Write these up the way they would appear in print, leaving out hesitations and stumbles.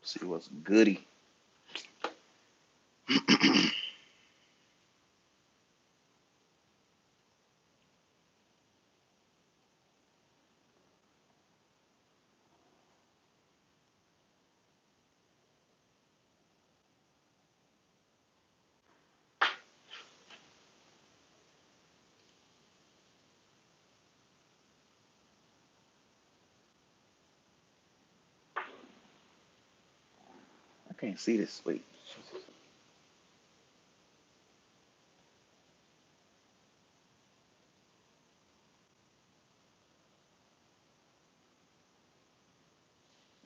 See what's goody. I can't see this. Wait.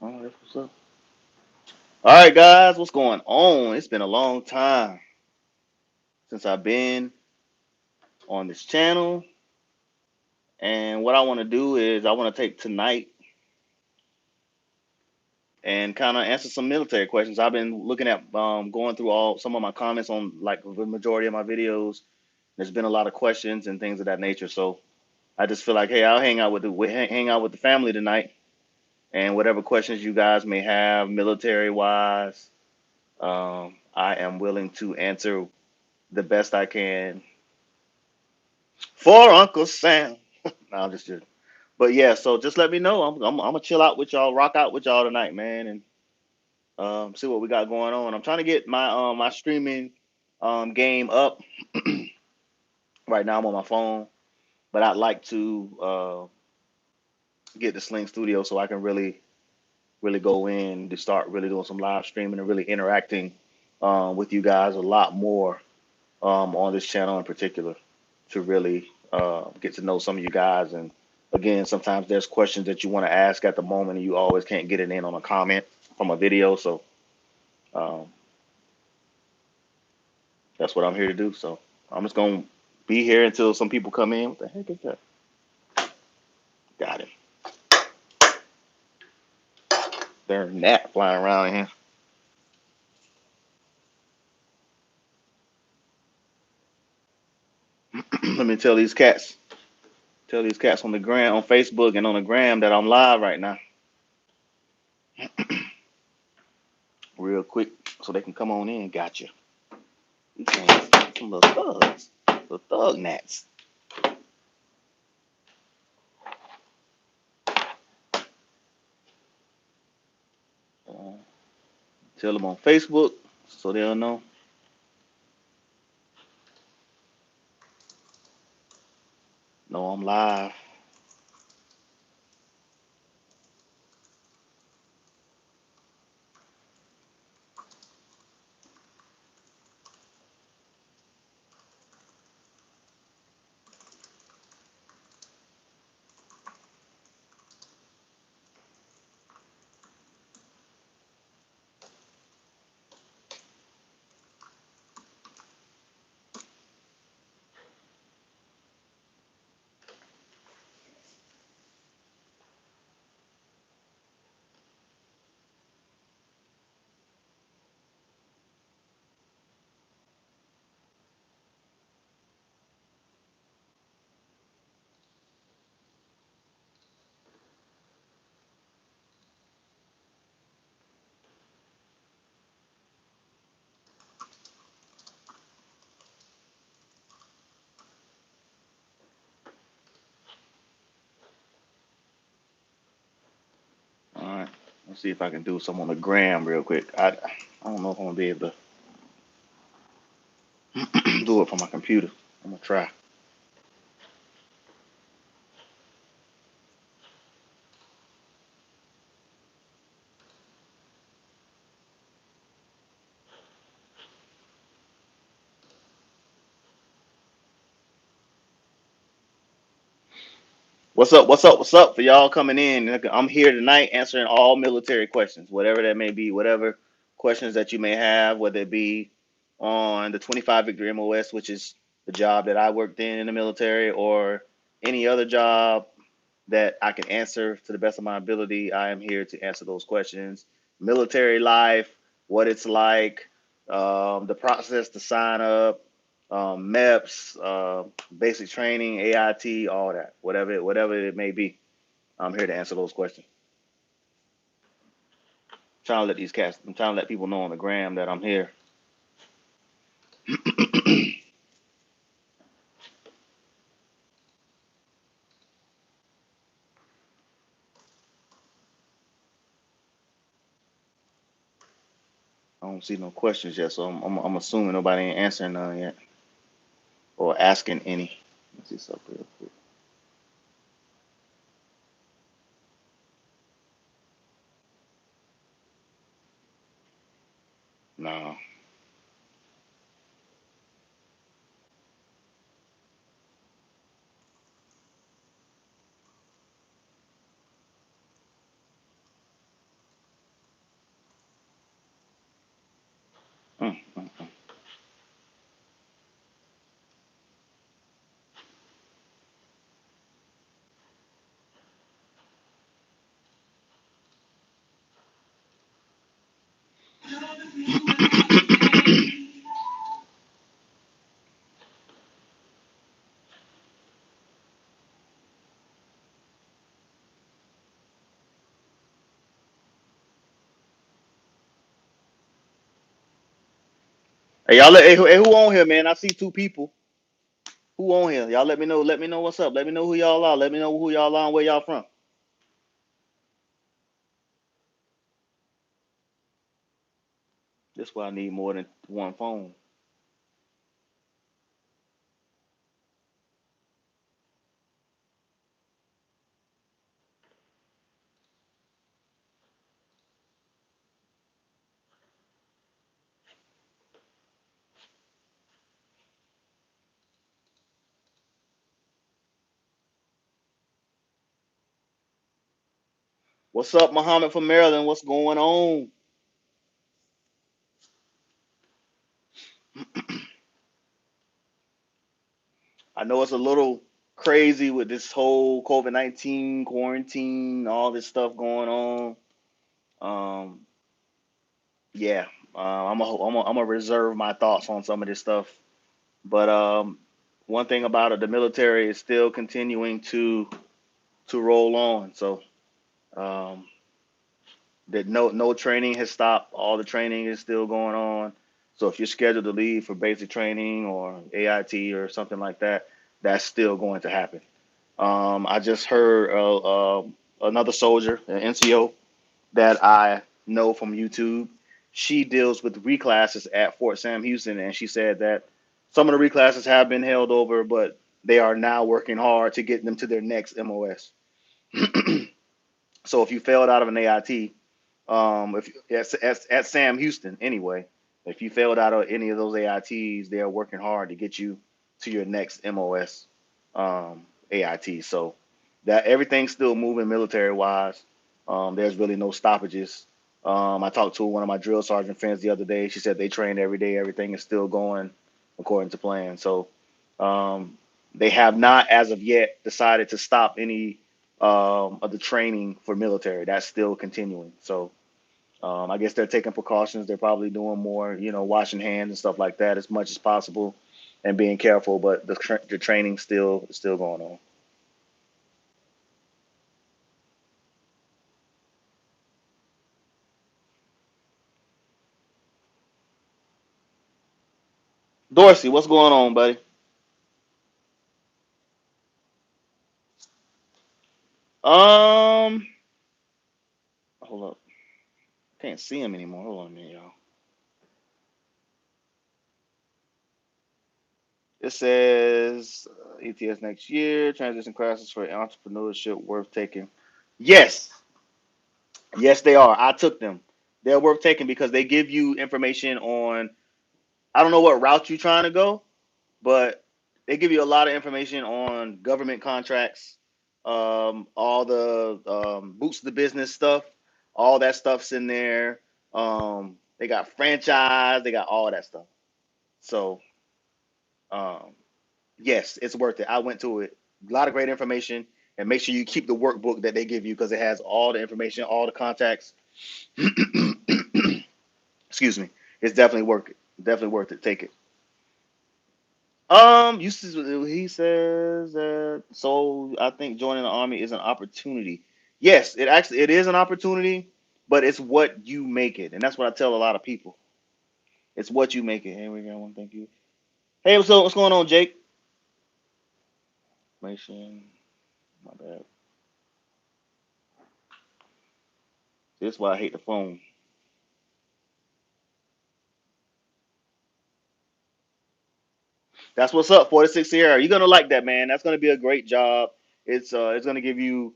Oh, that's what's up. All right, guys, what's going on? It's been a long time since I've been on this channel, and what I want to do is I want to take tonight and kind of answer some military questions. I've been looking at going through all some of my comments on like the majority of my videos. There's been a lot of questions and things of that nature, so I just feel like, hey, I'll hang out with the family tonight, and whatever questions you guys may have, military wise, I am willing to answer the best I can for Uncle Sam. No, I'm just kidding. But yeah, so just let me know. I'm gonna chill out with y'all, rock out with y'all tonight, man, and see what we got going on. I'm trying to get my streaming game up. Right now I'm on my phone, but I'd like to get the Sling Studio so I can really go in to start really doing some live streaming and really interacting with you guys a lot more on this channel in particular to really get to know some of you guys. And again, sometimes there's questions that you want to ask at the moment and you always can't get it in on a comment from a video. So um, that's what I'm here to do. So I'm just going to be here until some people come in. What the heck is that? Got him. There's a gnat flying around in here. Let me tell these cats on the gram, on Facebook and on the gram that I'm live right now, real quick, so they can come on in. Gotcha. These things, some little thugs, little thug gnats. Uh, Tell them on Facebook so they'll know. Know I'm live. All right. Let's see if I can do some on the gram real quick. I don't know if I'm gonna be able to do it from my computer. I'm gonna try. What's up? What's up? What's up for y'all coming in? I'm here tonight answering all military questions, whatever that may be, whatever questions that you may have, whether it be on the 25 Victory MOS, which is the job that I worked in the military, or any other job that I can answer to the best of my ability. I am here to answer those questions. Military life, what it's like, the process to sign up, MEPS, basic training, AIT, all that, whatever it may be. I'm here to answer those questions. Trying to let these cats. I'm trying to let people know on the gram that I'm here. I don't see no questions yet, so I'm assuming nobody ain't answering none yet or asking any. Let's see something real quick. No. Mm. Hey, y'all, hey, who on here, man? I see two people. Who on here? Y'all let me know. Let me know what's up. Let me know who y'all are. Let me know who y'all are and where y'all from. That's why I need more than one phone. What's up, Muhammad from Maryland? What's going on? I know it's a little crazy with this whole COVID-19 quarantine, all this stuff going on. Um, yeah, I'm gonna reserve my thoughts on some of this stuff. But one thing about it, the military is still continuing to roll on. So um, that no training has stopped. All the training is still going on. So if you're scheduled to leave for basic training or AIT or something like that, that's still going to happen. I just heard another soldier, an NCO that I know from YouTube. She deals with reclasses at Fort Sam Houston, and she said that some of the reclasses have been held over, but they are now working hard to get them to their next MOS. So if you failed out of an AIT, if at Sam Houston anyway, if you failed out of any of those AITs, they are working hard to get you to your next MOS AIT. So that everything's still moving military wise. There's really no stoppages. I talked to one of my drill sergeant friends the other day. She said they train every day. Everything is still going according to plan. So um, they have not, as of yet, decided to stop any of the training for military. That's still continuing. So I guess they're taking precautions. They're probably doing more, washing hands and stuff like that as much as possible, and being careful. But the training still is still going on. Dorsey, what's going on, buddy? Um, hold up, can't see him anymore. Hold on a minute, y'all. It says ETS next year, transition classes for entrepreneurship worth taking. Yes, yes, they are. I took them. They're worth taking because they give you information on. I don't know what route you're trying to go, but they give you a lot of information on government contracts, all the boots to the business stuff, all that stuff's in there. They got franchise, they got all that stuff. So um, yes, it's worth it. I went to it. A lot of great information, and make sure you keep the workbook that they give you because it has all the information, all the contacts. Excuse me. It's definitely worth it. Definitely worth it. Take it. He says that so I think joining the army is an opportunity. Yes, it is an opportunity, but it's what you make it, and that's what I tell a lot of people. It's what you make it. Hey, we got one. Thank you. Hey, what's going on, Jake? Mason, my bad. This is why I hate the phone. That's what's up, 46 Sierra. You're gonna like that, man. That's gonna be a great job. It's gonna give you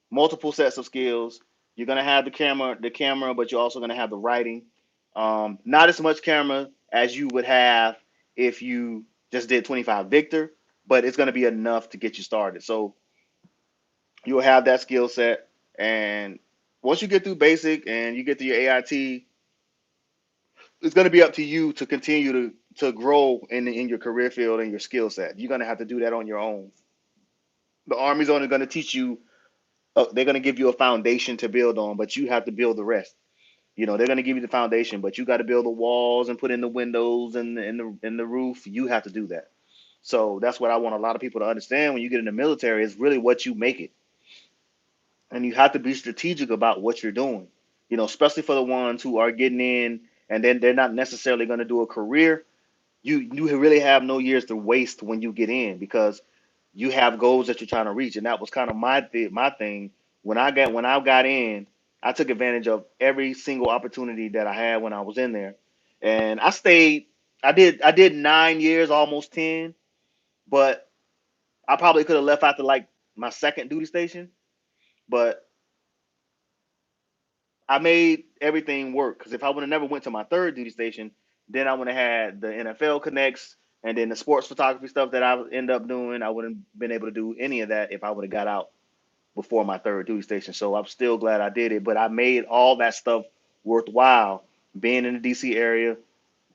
multiple sets of skills. You're gonna have the camera, but you're also gonna have the writing. Not as much camera as you would have if you just did 25 Victor, but it's gonna be enough to get you started. So you'll have that skill set, and once you get through basic and you get to your AIT, it's going to be up to you to continue to grow in your career field and your skill set. You're going to have to do that on your own. The Army's only going to teach you. They're going to give you a foundation to build on, but you have to build the rest. They're going to give you the foundation, but you got to build the walls and put in the windows and the roof. You have to do that. So that's what I want a lot of people to understand when you get in the military is really what you make it, and you have to be strategic about what you're doing. Especially for the ones who are getting in and then they're not necessarily going to do a career. You really have no years to waste when you get in because you have goals that you're trying to reach, and that was kind of my thing when I got in. I took advantage of every single opportunity that I had when I was in there, and I stayed. I did 9 years, almost 10, but I probably could have left after like my second duty station, but I made everything work because if I would have never went to my third duty station, then I would have had the NFL connects and then the sports photography stuff that I would end up doing. I wouldn't been able to do any of that if I would have got out before my third duty station. So I'm still glad I did it, but I made all that stuff worthwhile. Being in the DC area,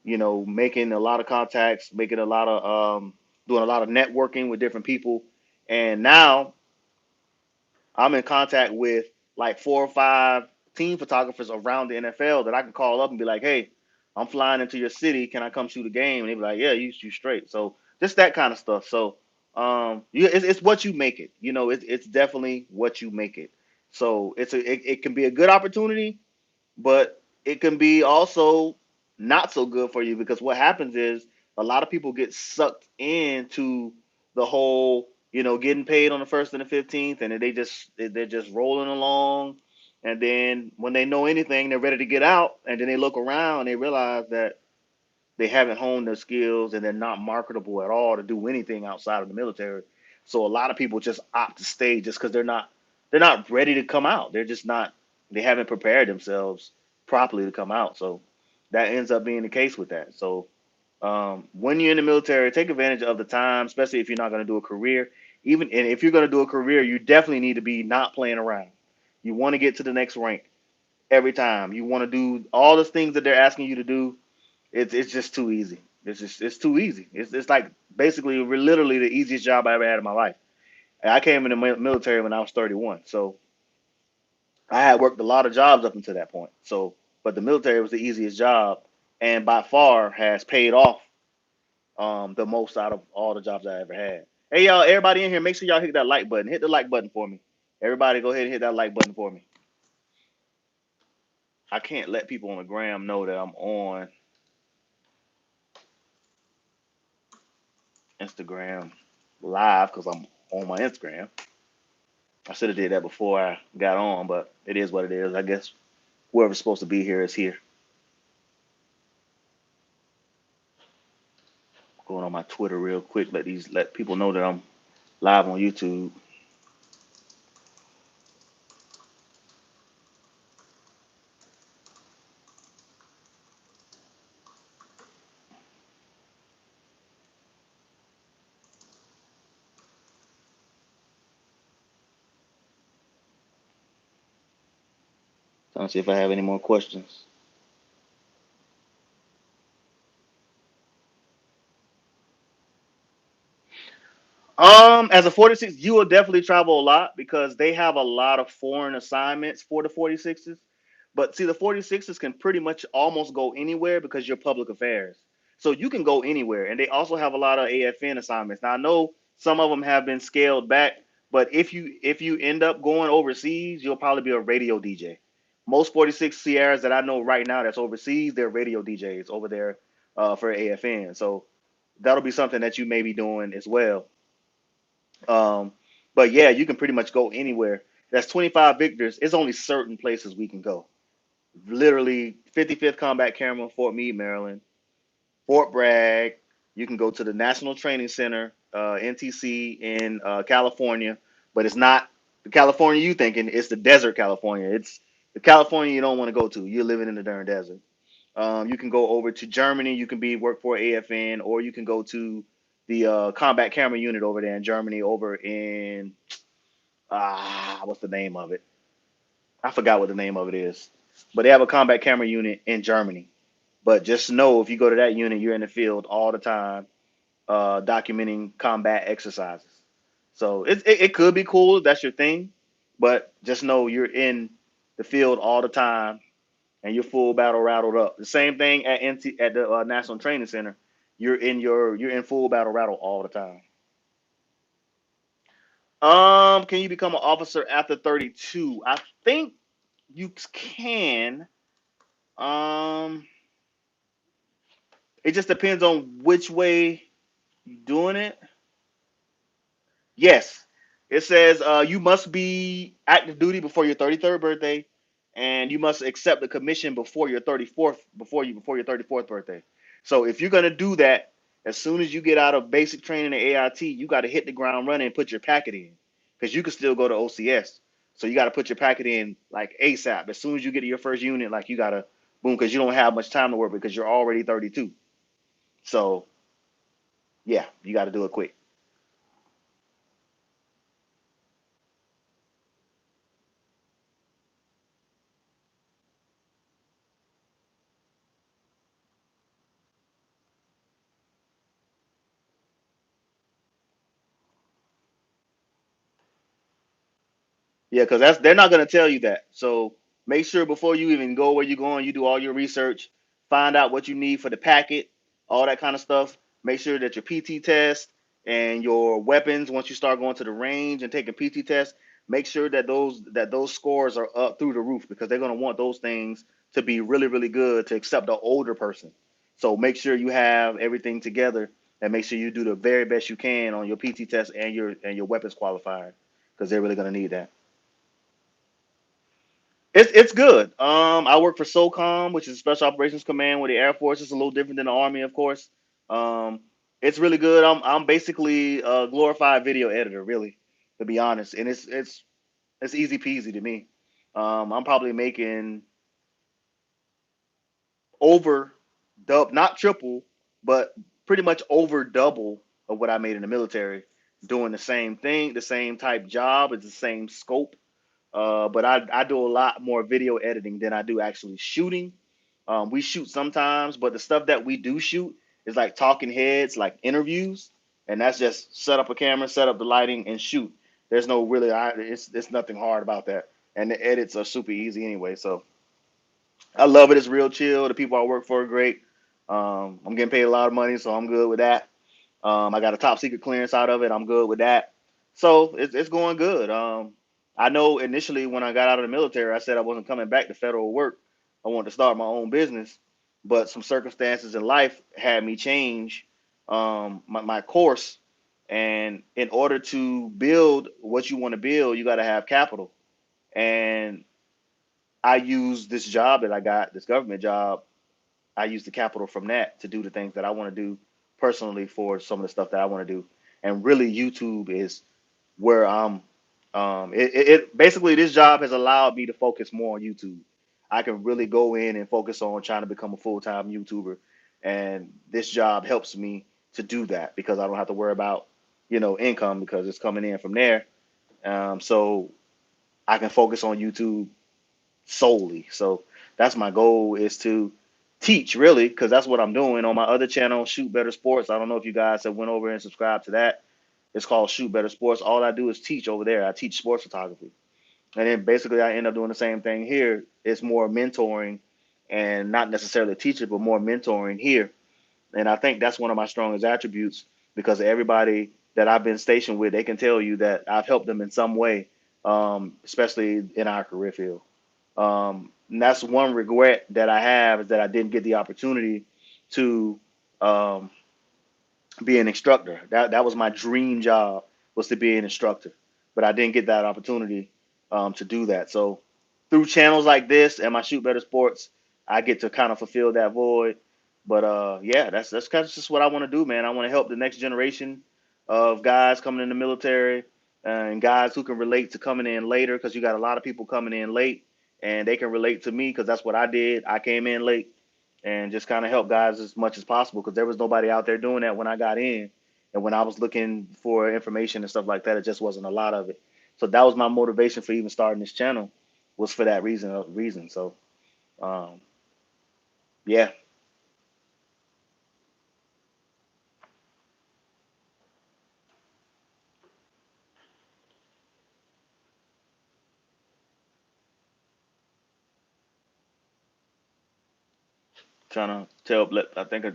making a lot of contacts, making a lot of doing a lot of networking with different people, and now I'm in contact with like 4 or 5 team photographers around the NFL that I can call up and be like, "Hey, I'm flying into your city. Can I come shoot a game?" And they be like, "Yeah, you straight." So just that kind of stuff. So it's what you make it. It's definitely what you make it. So it can be a good opportunity, but it can be also not so good for you because what happens is a lot of people get sucked into the whole, getting paid on the first and the 15th, and then they're just rolling along, and then when they know anything, they're ready to get out, and then they look around, and they realize that they haven't honed their skills and they're not marketable at all to do anything outside of the military. So a lot of people just opt to stay just because they're not ready to come out. They're just not they haven't prepared themselves properly to come out. So that ends up being the case with that. So when you're in the military, take advantage of the time, especially if you're not going to do a career. Even and if you're going to do a career, you definitely need to be not playing around. You want to get to the next rank every time. You want to do all the things that they're asking you to do. It's just too easy. It's too easy. It's like basically literally the easiest job I ever had in my life. And I came in the military when I was 31, so I had worked a lot of jobs up until that point. So, but the military was the easiest job, and by far has paid off the most out of all the jobs I ever had. Hey y'all, everybody in here, make sure y'all hit that like button. Hit the like button for me. Everybody, go ahead and hit that like button for me. I can't let people on the gram know that I'm on Instagram live because I'm on my Instagram. I should have did that before I got on, but it is what it is. I guess whoever's supposed to be here is here. Going on my Twitter real quick. Let people know that I'm live on YouTube. Trying to see if I have any more questions. As a 46, you will definitely travel a lot because they have a lot of foreign assignments for the 46s. But see, the 46s can pretty much almost go anywhere because you're public affairs. So you can go anywhere. And they also have a lot of AFN assignments. Now I know some of them have been scaled back, but if you end up going overseas, you'll probably be a radio DJ. most 46 Sierras that I know right now that's overseas, they're radio DJs over there for AFN. So that'll be something that you may be doing as well. Um, but yeah, you can pretty much go anywhere. That's 25 victors. It's only certain places we can go. Literally, 55th Combat Camera, Fort Meade, Maryland, Fort Bragg. You can go to the National Training Center, NTC in California, but it's not the California you thinking. It's the desert California. It's the California you don't want to go to. You're living in the darn desert. You can go over to Germany. You can be work for AFN, or you can go to the combat camera unit over there in Germany, over in what's the name of it? I forgot what the name of it is, but they have a combat camera unit in Germany. But just know if you go to that unit, you're in the field all the time, documenting combat exercises. So it could be cool if that's your thing, but just know you're in the field all the time and you're full battle rattled up. The same thing at at the National Training Center. You're in full battle rattle all the time. Can you become an officer after 32? I think you can. Um, it just depends on which way you're doing it. Yes, it says you must be active duty before your 33rd birthday, and you must accept the commission before your 34th before your 34th birthday. So if you're gonna do that, as soon as you get out of basic training at AIT, you got to hit the ground running and put your packet in, because you can still go to OCS. So you got to put your packet in like ASAP. As soon as you get to your first unit, like you gotta boom, because you don't have much time to work because you're already 32. So yeah, you got to do it quick. Yeah, because that's they're not gonna tell you that. So make sure before you even go where you're going, you do all your research, find out what you need for the packet, all that kind of stuff. Make sure that your PT test and your weapons, once you start going to the range and taking PT tests, make sure that those scores are up through the roof, because they're gonna want those things to be really, really good to accept the older person. So make sure you have everything together and make sure you do the very best you can on your PT test and your weapons qualifier, because they're really gonna need that. It's good. I work for SOCOM, which is Special Operations Command with the Air Force. It's a little different than the Army, of course. Um, it's really good. I'm basically a glorified video editor, really, to be honest, and it's easy peasy to me. I'm probably making over not triple, but pretty much over double of what I made in the military, doing the same thing, the same type job, it's the same scope. But I do a lot more video editing than I do actually shooting. We shoot sometimes, but the stuff that we do shoot is like talking heads, like interviews, and that's just set up a camera, set up the lighting, and shoot. There's no really, it's nothing hard about that, and the edits are super easy anyway. So I love it. It's real chill. The people I work for are great. I'm getting paid a lot of money, so I'm good with that. I got a top secret clearance out of it. I'm good with that. So it's going good. I know initially when I got out of the military, I said I wasn't coming back to federal work. I wanted to start my own business, but some circumstances in life had me change my course. And in order to build what you want to build, you got to have capital. And I use this job that I got, this government job, I use the capital from that to do the things that I want to do personally for some of the stuff that I want to do. And really, YouTube is where I'm. Basically, this job has allowed me to focus more on YouTube. I can really go in and focus on trying to become a full time YouTuber, and this job helps me to do that because I don't have to worry about income because it's coming in from there. So I can focus on YouTube solely. So that's my goal, is to teach really, because that's what I'm doing on my other channel, Shoot Better Sports. I don't know if you guys have went over and subscribed to that. It's called Shoot Better Sports. All I do is teach over there. I teach sports photography, and then basically I end up doing the same thing here. It's more mentoring, and not necessarily teaching, but more mentoring here. And I think that's one of my strongest attributes, because everybody that I've been stationed with, they can tell you that I've helped them in some way, especially in our career field. And that's one regret that I have, is that I didn't get the opportunity to um, be an instructor. That was my dream job, was to be an instructor, but I didn't get that opportunity to do that. So through channels like this and my Shoot Better Sports, I get to kind of fulfill that void. But yeah, that's kind of just what I want to do, man. I want to help the next generation of guys coming in the military, and guys who can relate to coming in later, because you got a lot of people coming in late and they can relate to me because that's what I did. I came in late and just kind of help guys as much as possible, because there was nobody out there doing that when I got in, and when I was looking for information and stuff like that, it just wasn't a lot of it. So that was my motivation for even starting this channel, was for that reason. So um, yeah, trying to I think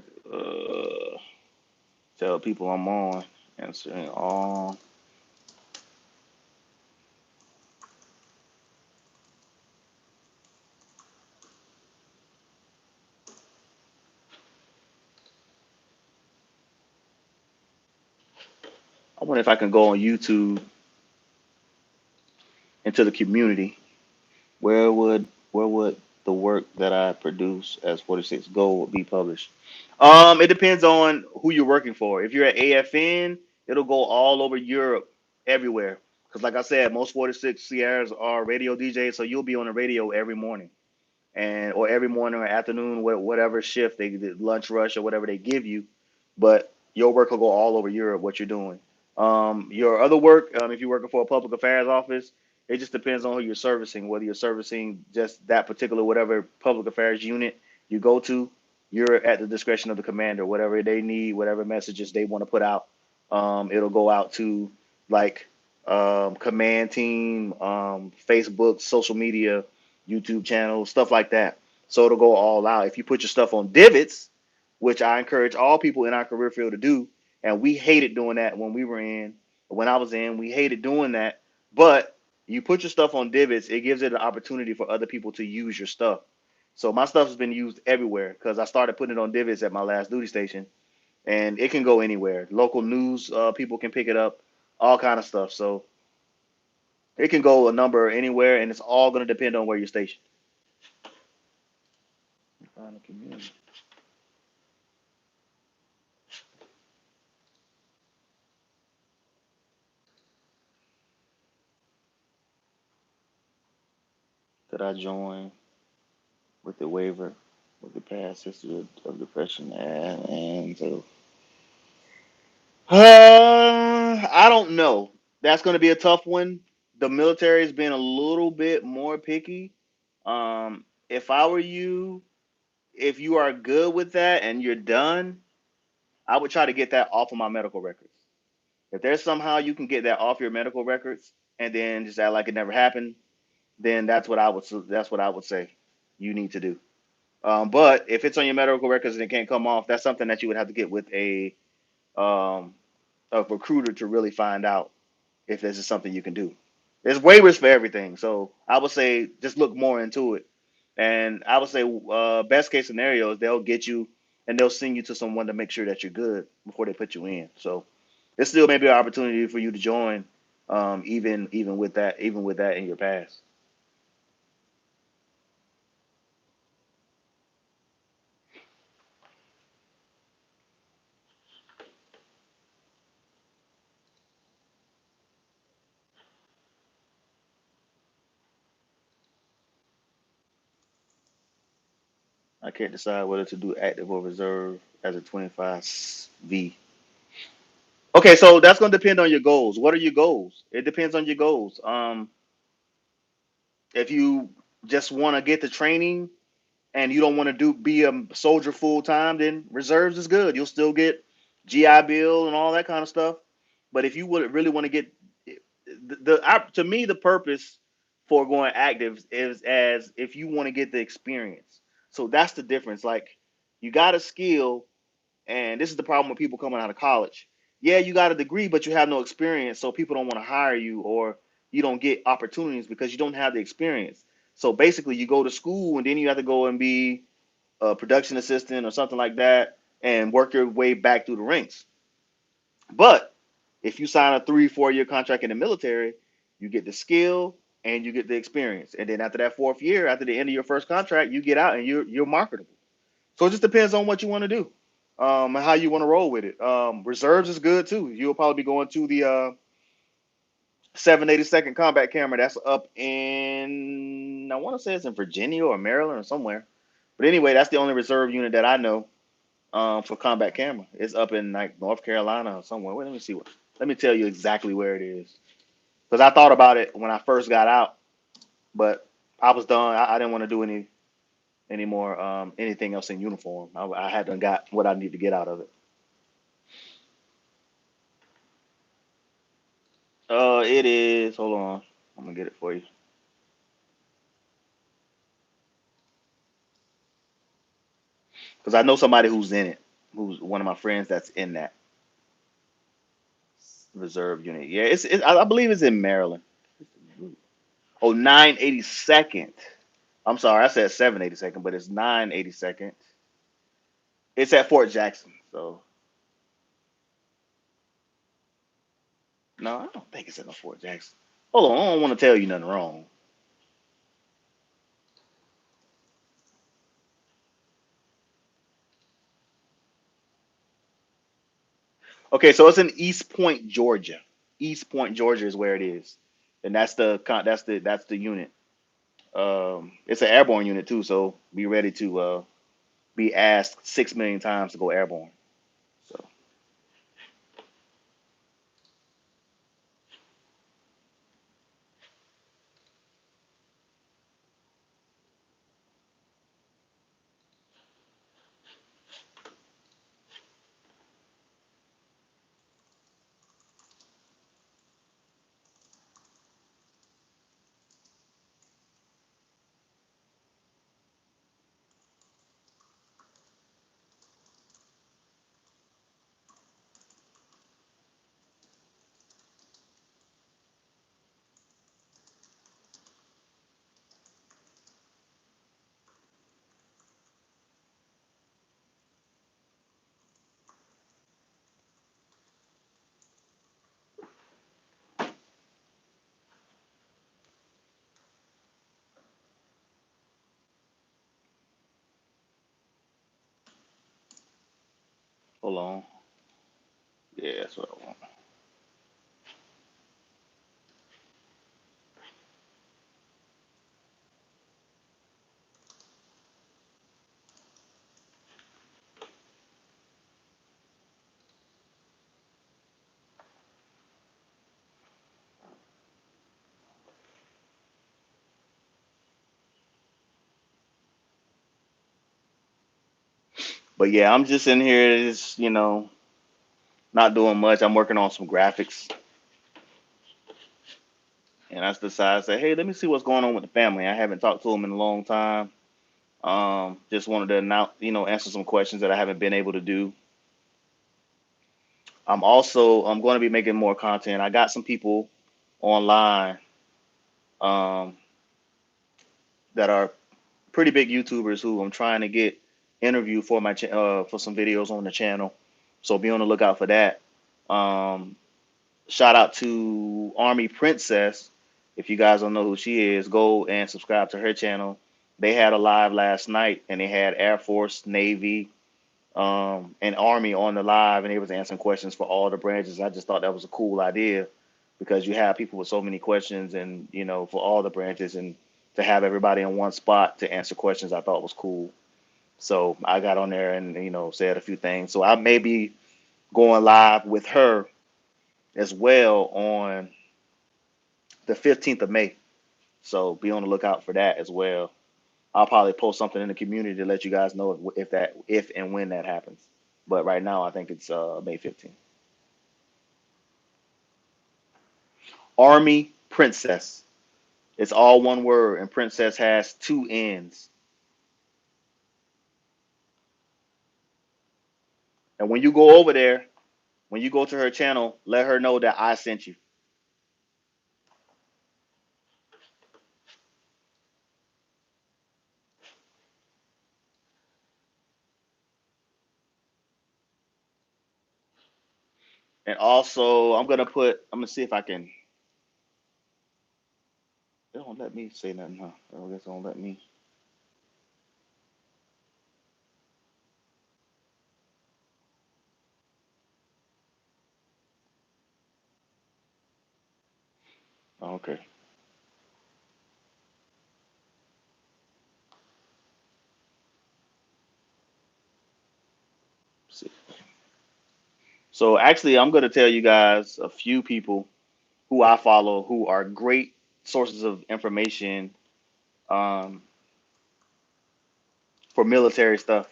tell people I'm on, and saying, I wonder if I can go on YouTube into the community. Where would the work that I produce as 46 Gold be published? It depends on who you're working for. If you're at AFN, it'll go all over Europe, everywhere. Because like I said, most 46 Sierras are radio DJs, so you'll be on the radio every morning, and or every morning or afternoon, whatever shift they lunch rush or whatever they give you. But your work will go all over Europe. What you're doing, your other work, if you're working for a public affairs office, it just depends on who you're servicing. Whether you're servicing just that particular whatever public affairs unit you go to, you're at the discretion of the commander. Whatever they need, whatever messages they want to put out, it'll go out to, like, command team, Facebook, social media, YouTube channels, stuff like that. So it'll go all out. If you put your stuff on divots, which I encourage all people in our career field to do, and we hated doing that when I was in, we hated doing that. But you put your stuff on divots, it gives it an opportunity for other people to use your stuff. So my stuff has been used everywhere because I started putting it on divots at my last duty station, and it can go anywhere. Local news, people can pick it up, all kind of stuff. So it can go a number anywhere, and it's all going to depend on where you're stationed. Find a community. Could I join with the waiver with the past history of depression? And so, I don't know. That's going to be a tough one. The military has been a little bit more picky. If I were you, if you are good with that and you're done, I would try to get that off of my medical records. If there's somehow you can get that off your medical records and then just act like it never happened, then that's what I would say you need to do. But if it's on your medical records and it can't come off, that's something that you would have to get with um, a recruiter to really find out if this is something you can do. There's waivers for everything, so I would say just look more into it. And I would say, best case scenario is they'll get you and they'll send you to someone to make sure that you're good before they put you in. So it still may be an opportunity for you to join, even with that in your past. I can't decide whether to do active or reserve as a 25V. Okay, so that's going to depend on your goals. What are your goals? It depends on your goals. If you just want to get the training and you don't want to do be a soldier full time, then reserves is good. You'll still get GI Bill and all that kind of stuff. But if you would really want to get to me, the purpose for going active is as if you want to get the experience. So that's the difference. Like, you got a skill, and this is the problem with people coming out of college. Yeah, you got a degree, but you have no experience, so people don't want to hire you, or you don't get opportunities because you don't have the experience. So basically, you go to school and then you have to go and be a production assistant or something like that and work your way back through the ranks. But if you sign a 3, 4 year contract in the military, you get the skill and you get the experience. And then after that 4th year, after the end of your first contract, you get out and you're marketable. So it just depends on what you want to do, and how you want to roll with it. Reserves is good too. You'll probably be going to the 782nd Combat Camera. That's up in, I want to say it's in Virginia or Maryland or somewhere. But anyway, that's the only reserve unit that I know, for Combat Camera. It's up in like North Carolina or somewhere. Wait, let me see what. Let me tell you exactly where it is. Because I thought about it when I first got out, but I was done. I didn't want to do any more, anything else in uniform. I had done got what I need to get out of it. It is. Hold on, I'm gonna get it for you. Because I know somebody who's in it, who's one of my friends that's in that reserve unit. Yeah, I believe it's in Maryland. Oh, 982nd. I'm sorry, I said 782nd, but it's 982nd. It's at Fort Jackson. So no, I don't think it's at no Fort Jackson. Hold on, I don't want to tell you nothing wrong. Okay, so it's in East Point, Georgia. East Point, Georgia is where it is, and that's the unit. It's an airborne unit too, so be ready to be asked 6 million times to go airborne. So hold on. Yeah, that's what I want. But yeah, I'm just in here, just not doing much. I'm working on some graphics, and I just decided, say, hey, let me see what's going on with the family. I haven't talked to them in a long time. Just wanted to now, answer some questions that I haven't been able to do. I'm going to be making more content. I got some people online, um, that are pretty big YouTubers who I'm trying to get interviewed for for some videos on the channel. So be on the lookout for that. Um, Shout out to Army Princess. If you guys don't know who she is, go and subscribe to her channel. They had a live last night, and they had Air Force, Navy, and Army on the live, and they was answering questions for all the branches. I just thought that was a cool idea because you have people with so many questions, and for all the branches, and to have everybody in one spot to answer questions, I thought was cool. So I got on there and said a few things. So I may be going live with her as well on the 15th of May. So be on the lookout for that as well. I'll probably post something in the community to let you guys know if and when that happens. But right now, I think it's May 15th. Army Princess. It's all one word, and Princess has two N's. And when you go over there, when you go to her channel, let her know that I sent you. And also, I'm gonna see if I can. They don't let me say nothing, huh? I guess they don't let me. Oh, okay. See. So actually, I'm gonna tell you guys a few people who I follow who are great sources of information um, for military stuff,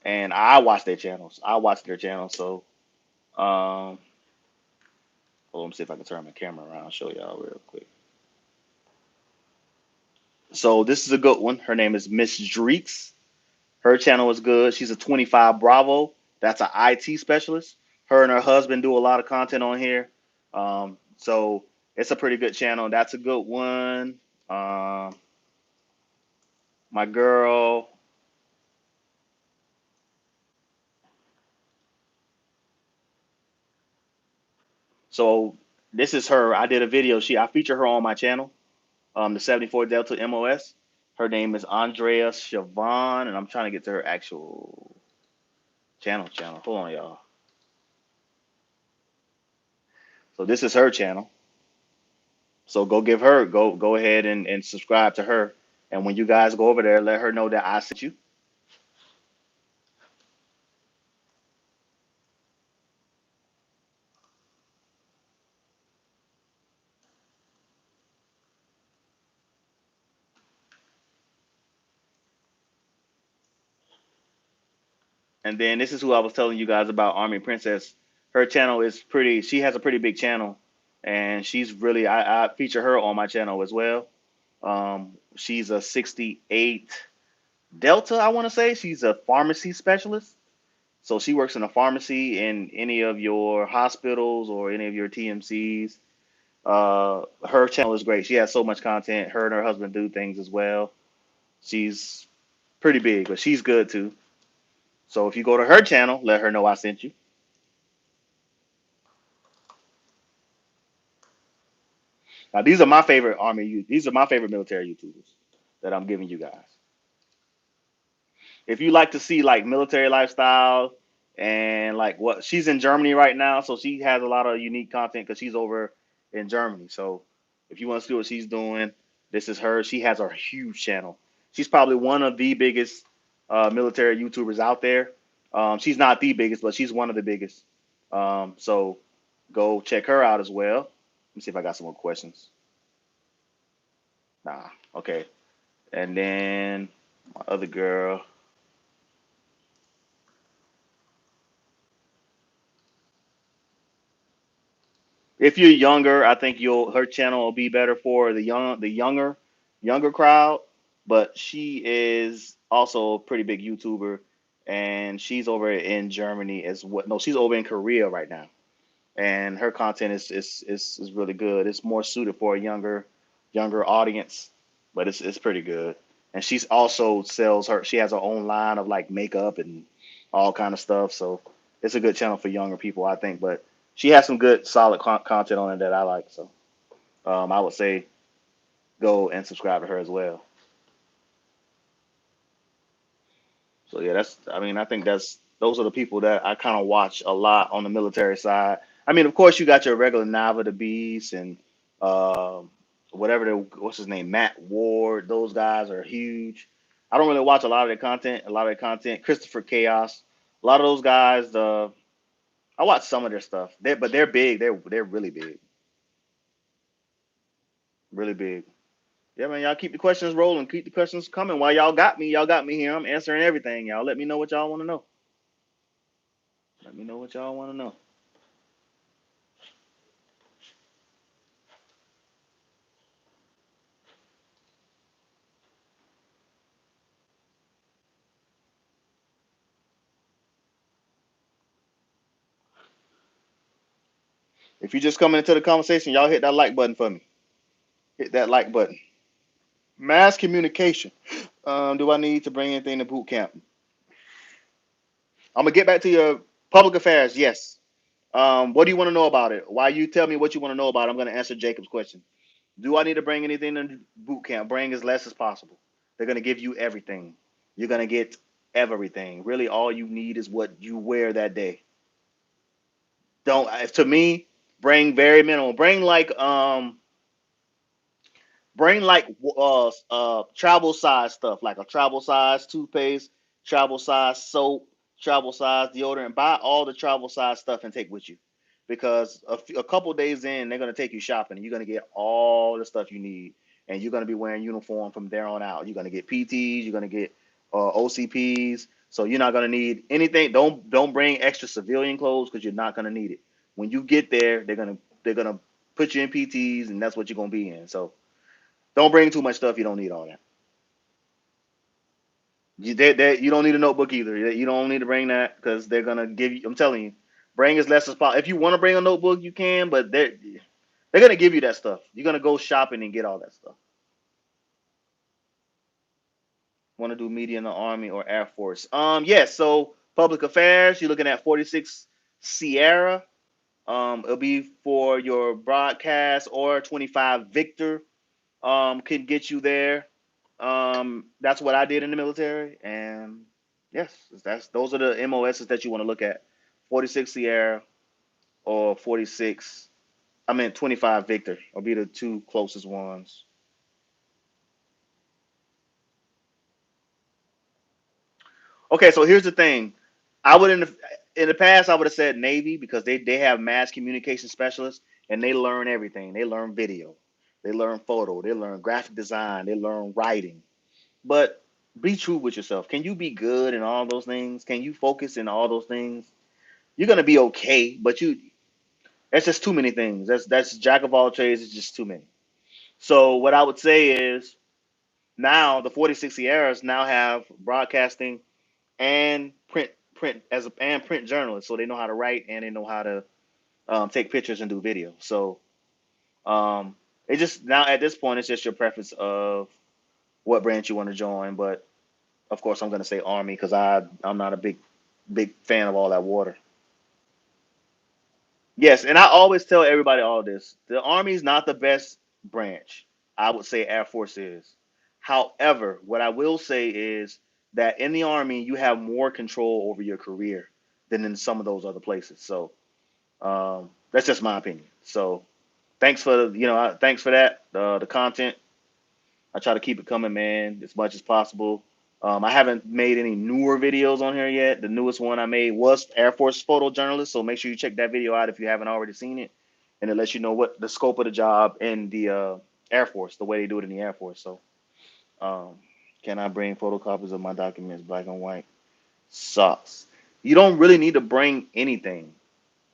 and I watch their channels. I watch their channels. So, hold on, let me see if I can turn my camera around and show y'all real quick. So this is a good one. Her name is Miss Dreeks. Her channel is good. She's a 25 Bravo. That's an IT specialist. Her and her husband do a lot of content on here. So it's a pretty good channel. That's a good one. Um, my girl. So this is her. I did a video. I feature her on my channel. The 74 Delta MOS. Her name is Andrea Siobhan, and I'm trying to get to her actual channel. Hold on, y'all. So this is her channel. So go ahead and subscribe to her. And when you guys go over there, let her know that I sent you. And then this is who I was telling you guys about, Army Princess. Her channel is pretty. She has a pretty big channel, and she's really. I feature her on my channel as well. She's a 68 Delta. I want to say she's a pharmacy specialist. So she works in a pharmacy in any of your hospitals or any of your TMCs. Her channel is great. She has so much content. Her and her husband do things as well. She's pretty big, but she's good too. So if you go to her channel, let her know I sent you. Now these are my favorite army. These are my favorite military YouTubers that I'm giving you guys. If you like to see like military lifestyle and like what she's in Germany right now, so she has a lot of unique content because she's over in Germany. So if you want to see what she's doing, this is her. She has a huge channel. She's probably one of the biggest military YouTubers out there. She's not the biggest, but she's one of the biggest. So go check her out as well. Let me see if I got some more questions. Nah, okay. And then my other girl. If you're younger, I think you'll her channel will be better for the younger crowd. But she is also a pretty big YouTuber, and she's over in Germany as well. No, she's over in Korea right now, and her content is really good. It's more suited for a younger audience, but it's pretty good. And she's also sells her. She has her own line of like makeup and all kind of stuff. So it's a good channel for younger people, I think. But she has some good solid content on it that I like. So I would say go and subscribe to her as well. So yeah, that's. I mean, I think that's those are the people that I kind of watch a lot on the military side. I mean, of course, you got your regular Nava the Beast and whatever what's his name, Matt Ward. Those guys are huge. I don't really watch a lot of their content. A lot of their content, Christopher Chaos. A lot of those guys. I watch some of their stuff. But they're big. They're really big, really big. Yeah, man. Y'all keep the questions rolling. Keep the questions coming. While y'all got me here. I'm answering everything. Y'all let me know what y'all want to know. Let me know what y'all want to know. If you just coming into the conversation, y'all hit that like button for me. Hit that like button. Mass communication. Do I need to bring anything to boot camp? I'm gonna get back to your public affairs. Yes. What do you want to know about it? While you tell me what you want to know about it, I'm going to answer Jacob's question. Do I need to bring anything to boot camp? Bring as less as possible. They're going to give you everything. You're going to get everything. Really, all you need is what you wear that day. Don't, to me, bring very minimal. Bring like travel size stuff, like a travel size toothpaste, travel size soap, travel size deodorant. Buy all the travel size stuff and take with you, because a couple days in, they're gonna take you shopping. And you're gonna get all the stuff you need, and you're gonna be wearing uniform from there on out. You're gonna get PTs, you're gonna get OCPs. So you're not gonna need anything. Don't bring extra civilian clothes because you're not gonna need it. When you get there, they're gonna put you in PTs, and that's what you're gonna be in. So don't bring too much stuff. You don't need all that. You don't need a notebook either. You don't need to bring that because they're gonna give you. I'm telling you, bring as less as possible. If you want to bring a notebook, you can, but they're gonna give you that stuff. You're gonna go shopping and get all that stuff. Want to do media in the Army or Air Force? Yes. So public affairs. You're looking at 46 Sierra. It'll be for your broadcast, or 25 Victor. Can get you there. That's what I did in the military, and yes, that's those are the MOSs that you want to look at. 46 Sierra or 46. I mean 25 Victor will be the two closest ones. Okay, so here's the thing. I would in the past I would have said Navy because they have mass communication specialists and they learn everything. They learn video, they learn photo, they learn graphic design, they learn writing. But be true with yourself. Can you be good in all those things? Can you focus in all those things? You're gonna be okay, but that's just too many things. That's jack of all trades. It's just too many. So what I would say is now the 46 Sierras now have broadcasting and print journalists, so they know how to write and they know how to take pictures and do video. So um, it just now at this point it's just your preference of what branch you want to join. But of course, I'm gonna say Army because I'm not a big fan of all that water. Yes, and I always tell everybody all this. The Army is not the best branch. I would say Air Force is. However, what I will say is that in the Army, you have more control over your career than in some of those other places. So that's just my opinion. So thanks for thanks for that the content. I try to keep it coming, man, as much as possible. I haven't made any newer videos on here yet. The newest one I made was Air Force photojournalist, so make sure you check that video out if you haven't already seen it, and it lets you know what the scope of the job in the Air Force, the way they do it in the Air Force. So, um, can I bring photocopies of my documents, black and white? Sucks. You don't really need to bring anything.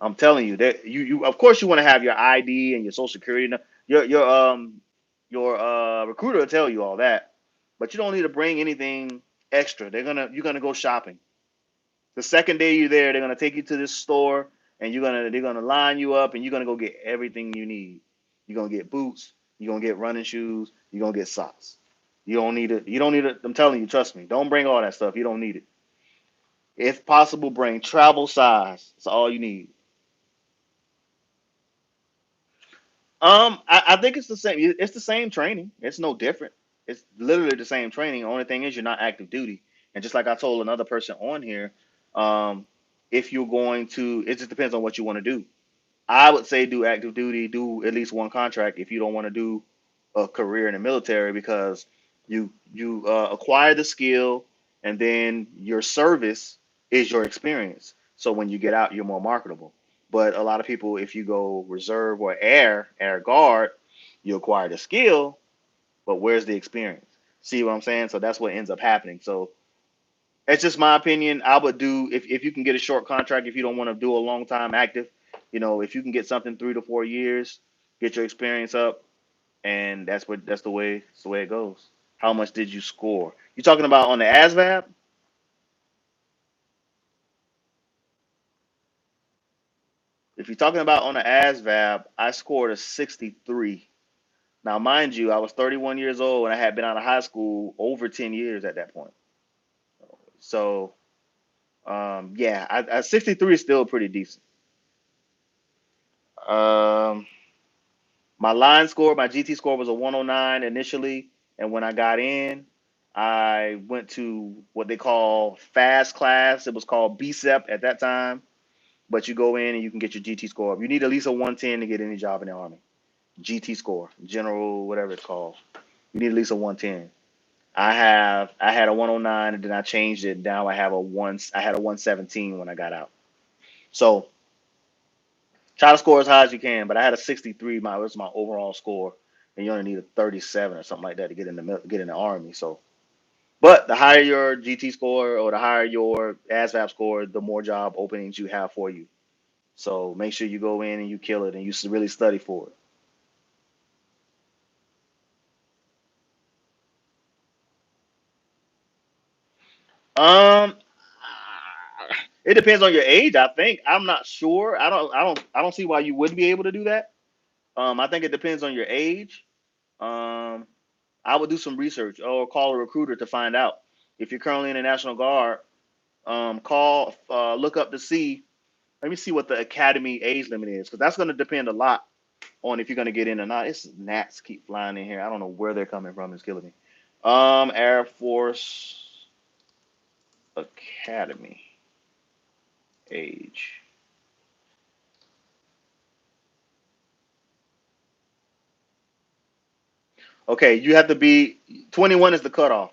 I'm telling you that you of course you want to have your ID and your social security. Your recruiter will tell you all that, but you don't need to bring anything extra. You're gonna go shopping. The second day you're there, they're gonna take you to this store and they're gonna line you up and you're gonna go get everything you need. You're gonna get boots. You're gonna get running shoes. You're gonna get socks. You don't need it. You don't need it. I'm telling you, trust me. Don't bring all that stuff. You don't need it. If possible, bring travel size. That's all you need. I think it's the same. It's the same training. It's no different. It's literally the same training. Only thing is you're not active duty. And just like I told another person on here, um, if you're going to, it just depends on what you want to do. I would say do active duty, do at least one contract if you don't want to do a career in the military because you acquire the skill and then your service is your experience. So when you get out, you're more marketable. But a lot of people, if you go reserve or air guard, you acquire the skill, but where's the experience? See what I'm saying? So that's what ends up happening. So it's just my opinion. I would do if you can get a short contract if you don't want to do a long time active. If you can get something 3 to 4 years, get your experience up, and that's the way it goes. How much did you score? You talking about on the ASVAB? If you're talking about on the ASVAB, I scored a 63. Now, mind you, I was 31 years old and I had been out of high school over 10 years at that point. So, yeah, 63 is still pretty decent. Um, my line score, my GT score was a 109 initially, and when I got in, I went to what they call fast class. It was called BSEP at that time, but you go in and you can get your GT score up. You need at least a 110 to get any job in the Army. GT score, general, whatever it's called. You need at least a 110. I had a 109 and then I changed it. Now I had a 117 when I got out. So try to score as high as you can, but I had a 63. My was my overall score, and you only need a 37 or something like that to get in the Army. So, but the higher your GT score or the higher your ASVAB score, the more job openings you have for you. So make sure you go in and you kill it and you really study for it. Um, it depends on your age. I think I'm not sure. I don't see why you wouldn't be able to do that. I think it depends on your age. Um, I would do some research or call a recruiter to find out. If you're currently in the National Guard, look up to see. Let me see what the academy age limit is, because that's going to depend a lot on if you're going to get in or not. It's gnats keep flying in here. I don't know where they're coming from. It's killing me. Air Force Academy age. Okay, you have to be 21 is the cutoff.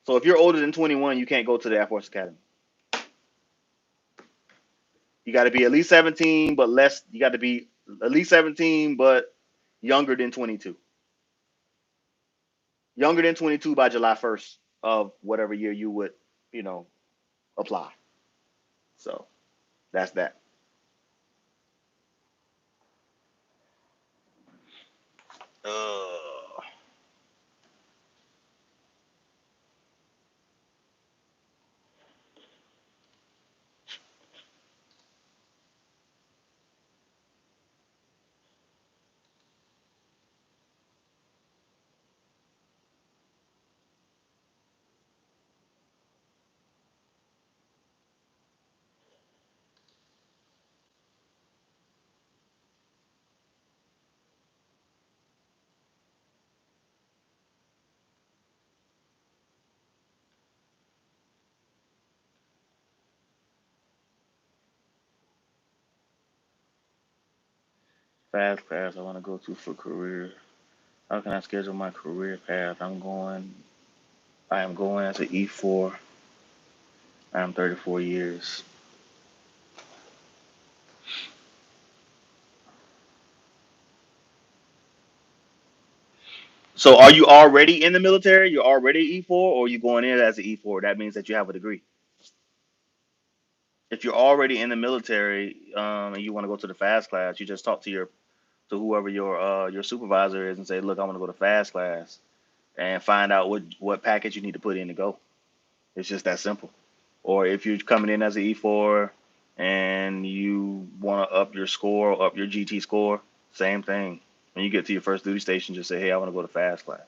So if you're older than 21, you can't go to the Air Force Academy. You got to be at least 17, but less. You got to be at least 17, but younger than 22. Younger than 22 by July 1st of whatever year you would, you know, apply. So that's that. Uh, fast path I want to go to for career. How can I schedule my career path? I am going as an E4. I am 34 years. So are you already in the military? You're already E4, or are you going in as an E4? That means that you have a degree. If you're already in the military, and you want to go to the fast class, you just talk to whoever your supervisor is and say, look, I want to go to fast class and find out what package you need to put in to go. It's just that simple. Or if you're coming in as an E4 and you want to up your score, or up your GT score, same thing. When you get to your first duty station, just say, hey, I want to go to fast class.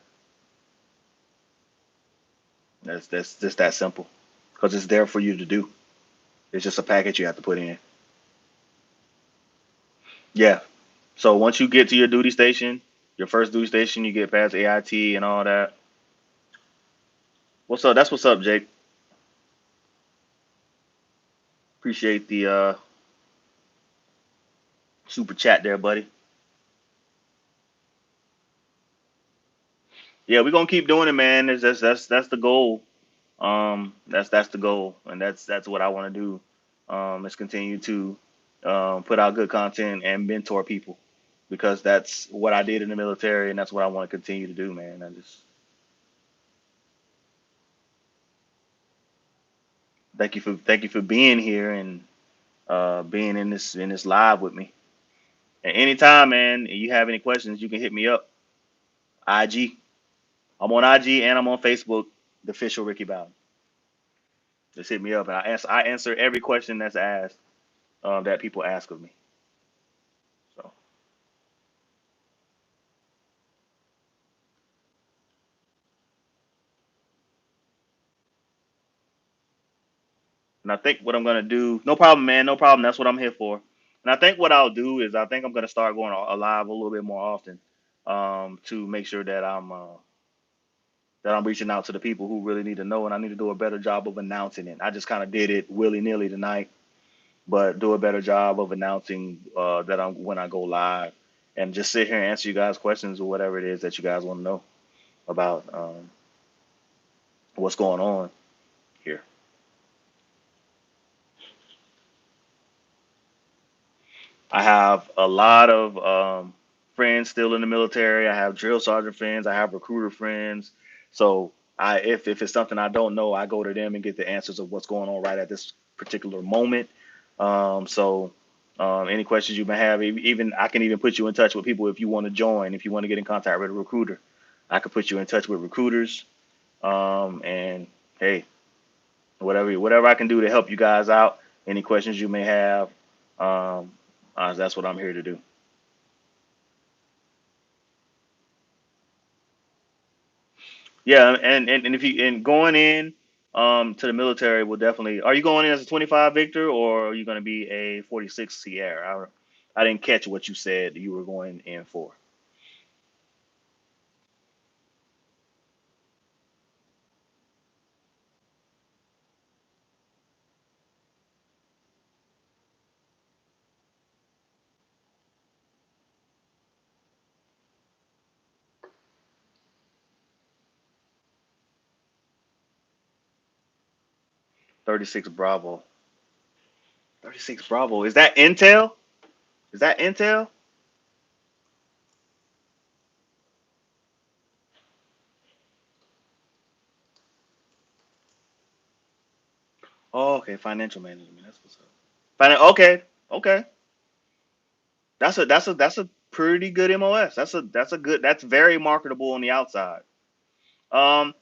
That's just that simple because it's there for you to do. It's just a package you have to put in. Yeah. So once you get to your duty station, your first duty station, you get past AIT and all that. What's up? That's what's up, Jake. Appreciate the super chat there, buddy. Yeah, we're gonna keep doing it, man. It's just, that's the goal. That's the goal, and that's what I want to do. Is continue to put out good content and mentor people because that's what I did in the military, and that's what I want to continue to do, man. I just thank you for being here and being in this live with me. And anytime, man, you have any questions, you can hit me up. IG. I'm on IG and I'm on Facebook. The official Ricky Bowden. Just hit me up, and I answer every question that's asked that people ask of me. So, and I think what I'm gonna do, no problem, man, no problem. That's what I'm here for. And I think what I'll do is I think I'm gonna start going live a little bit more often, to make sure that I'm reaching out to the people who really need to know, and I need to do a better job of announcing it. I just kind of did it willy nilly tonight, but do a better job of announcing that I'm when I go live, and just sit here and answer you guys questions or whatever it is that you guys want to know about what's going on here. I have a lot of friends still in the military. I have drill sergeant friends. I have recruiter friends. So if it's something I don't know, I go to them and get the answers of what's going on right at this particular moment. So any questions you may have, even I can even put you in touch with people if you want to join. If you want to get in contact with a recruiter, I could put you in touch with recruiters. And hey, whatever I can do to help you guys out. Any questions you may have, um, that's what I'm here to do. Yeah, and if you and going in to the military will definitely. Are you going in as a 25 Victor or are you going to be a 46 Sierra? I didn't catch what you said you were going in for. 36 Bravo. 36 Bravo. Is that Intel? Is that Intel? Oh, okay. Financial management. That's what's up. Okay. Okay. That's a pretty good MOS. That's a good. That's very marketable on the outside.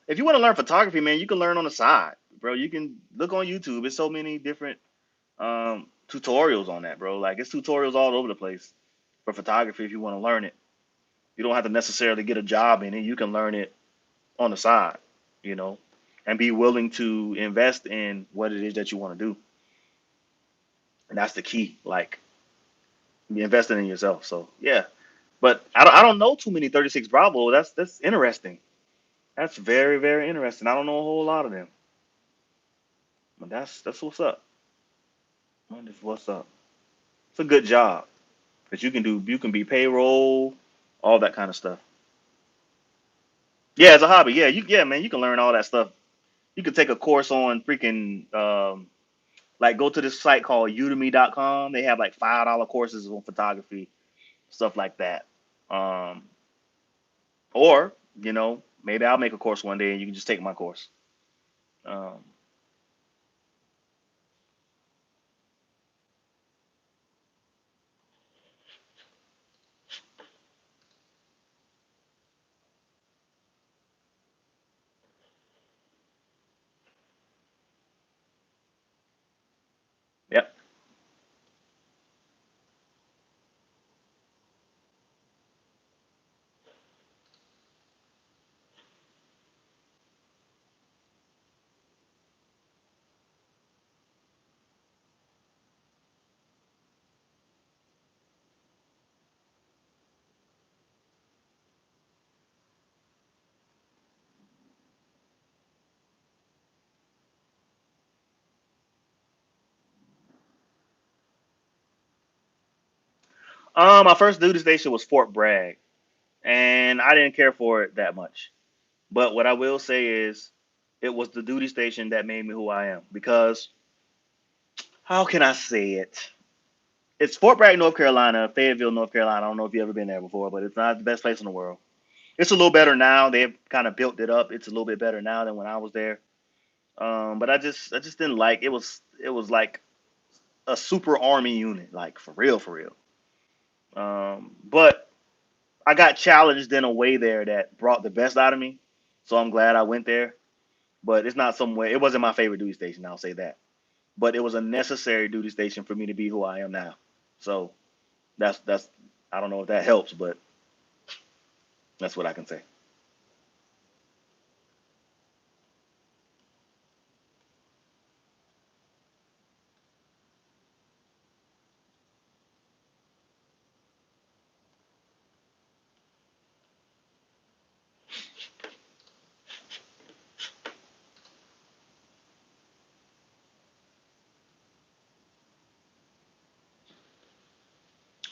If you want to learn photography, man, you can learn on the side, bro. You can look on YouTube. There's so many different tutorials on that, bro. Like it's tutorials all over the place for photography if you want to learn it. You don't have to necessarily get a job in it. You can learn it on the side, you know, and be willing to invest in what it is that you want to do. And that's the key. Like be investing in yourself. So yeah. But I don't know too many 36 Bravo. That's interesting. That's very, very interesting. I don't know a whole lot of them. But that's what's up. That's what's up. It's a good job that you can do. You can be payroll, all that kind of stuff. Yeah, it's a hobby. Yeah, man, you can learn all that stuff. You can take a course on freaking like go to this site called udemy.com. They have like $5 courses on photography, stuff like that. Um, or, maybe I'll make a course one day and you can just take my course. Um, yep. My first duty station was Fort Bragg, and I didn't care for it that much. But what I will say is, it was the duty station that made me who I am. Because how can I say it? It's Fort Bragg, North Carolina, Fayetteville, North Carolina. I don't know if you've ever been there before, but it's not the best place in the world. It's a little better now. They've kind of built it up. It's a little bit better now than when I was there. But I just didn't like it was like a super army unit, like for real, for real. But I got challenged in a way there that brought the best out of me. So I'm glad I went there. But it's not some way. It wasn't my favorite duty station. I'll say that. But it was a necessary duty station for me to be who I am now. So that's I don't know if that helps, but that's what I can say.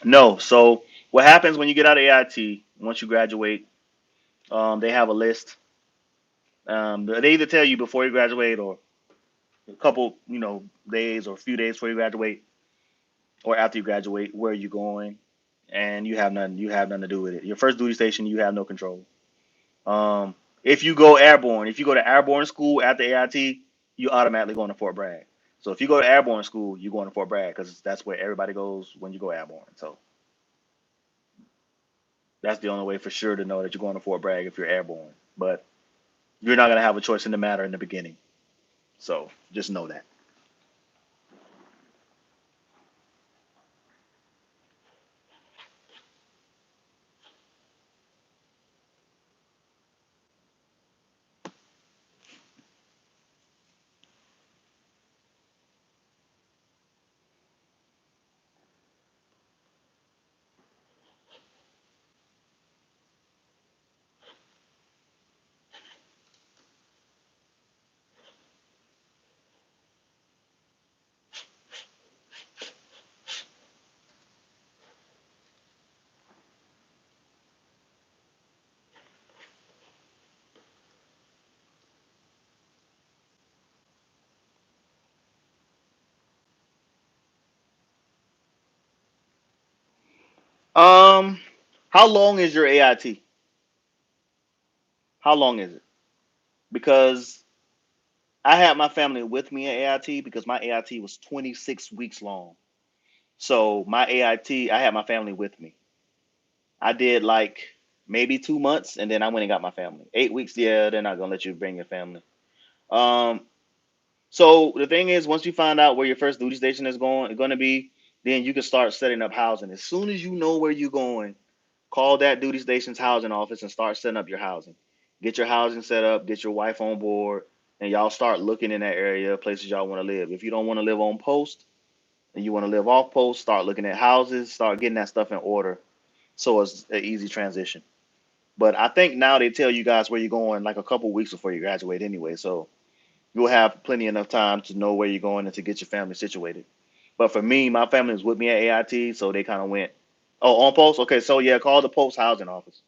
No. So what happens when you get out of AIT? Once you graduate, they have a list. They either tell you before you graduate or a couple, days or a few days before you graduate or after you graduate where you're going, and you have nothing to do with it. Your first duty station, you have no control. Um, if you go airborne, if you go to airborne school after AIT, you automatically going to Fort Bragg. So if you go to airborne school, you're going to Fort Bragg because that's where everybody goes when you go airborne. So that's the only way for sure to know that you're going to Fort Bragg if you're airborne. But you're not going to have a choice in the matter in the beginning. So just know that. Um, how long is your AIT? How long is it? Because I had my family with me at AIT because my AIT was 26 weeks long. So my AIT, I had my family with me. I did like maybe 2 months, and then I went and got my family. 8 weeks, yeah, they're not gonna let you bring your family. Um, so the thing is, once you find out where your first duty station is going to be, then you can start setting up housing. As soon as you know where you're going, call that duty station's housing office and start setting up your housing. Get your housing set up, get your wife on board, and y'all start looking in that area, places y'all want to live. If you don't want to live on post and you want to live off post, start looking at houses, start getting that stuff in order so it's an easy transition. But I think now they tell you guys where you're going like a couple weeks before you graduate anyway, so you'll have plenty enough time to know where you're going and to get your family situated. But for me, my family was with me at AIT, so they kind of went, oh, on post. Okay, so yeah, call the post housing office.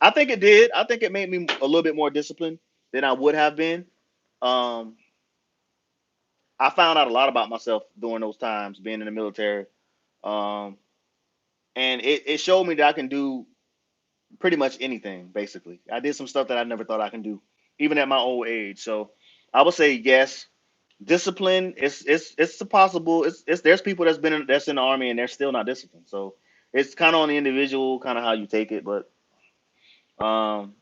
I think it did. I think it made me a little bit more disciplined than I would have been. Um, I found out a lot about myself during those times being in the military. Um, and it showed me that I can do pretty much anything, basically. I did some stuff that I never thought I can do, even at my old age. So I would say yes. Discipline it's a possible it's there's people that's in the army and they're still not disciplined. So it's kind of on the individual, kind of how you take it. But um,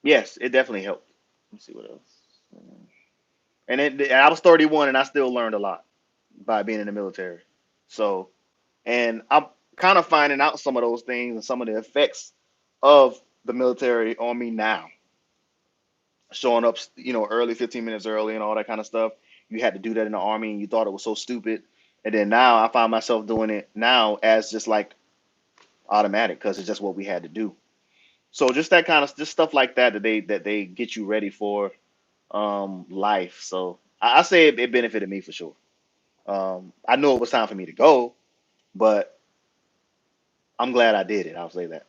yes, it definitely helped. Let's see what else. And I was 31 and I still learned a lot by being in the military. So, and I'm kind of finding out some of those things and some of the effects of the military on me now. Showing up, early, 15 minutes early and all that kind of stuff. You had to do that in the army and you thought it was so stupid. And then now I find myself doing it now as just like automatic because it's just what we had to do. So just that kind of just stuff like that they get you ready for life. So I say it benefited me for sure. I know it was time for me to go, but I'm glad I did it. I'll say that.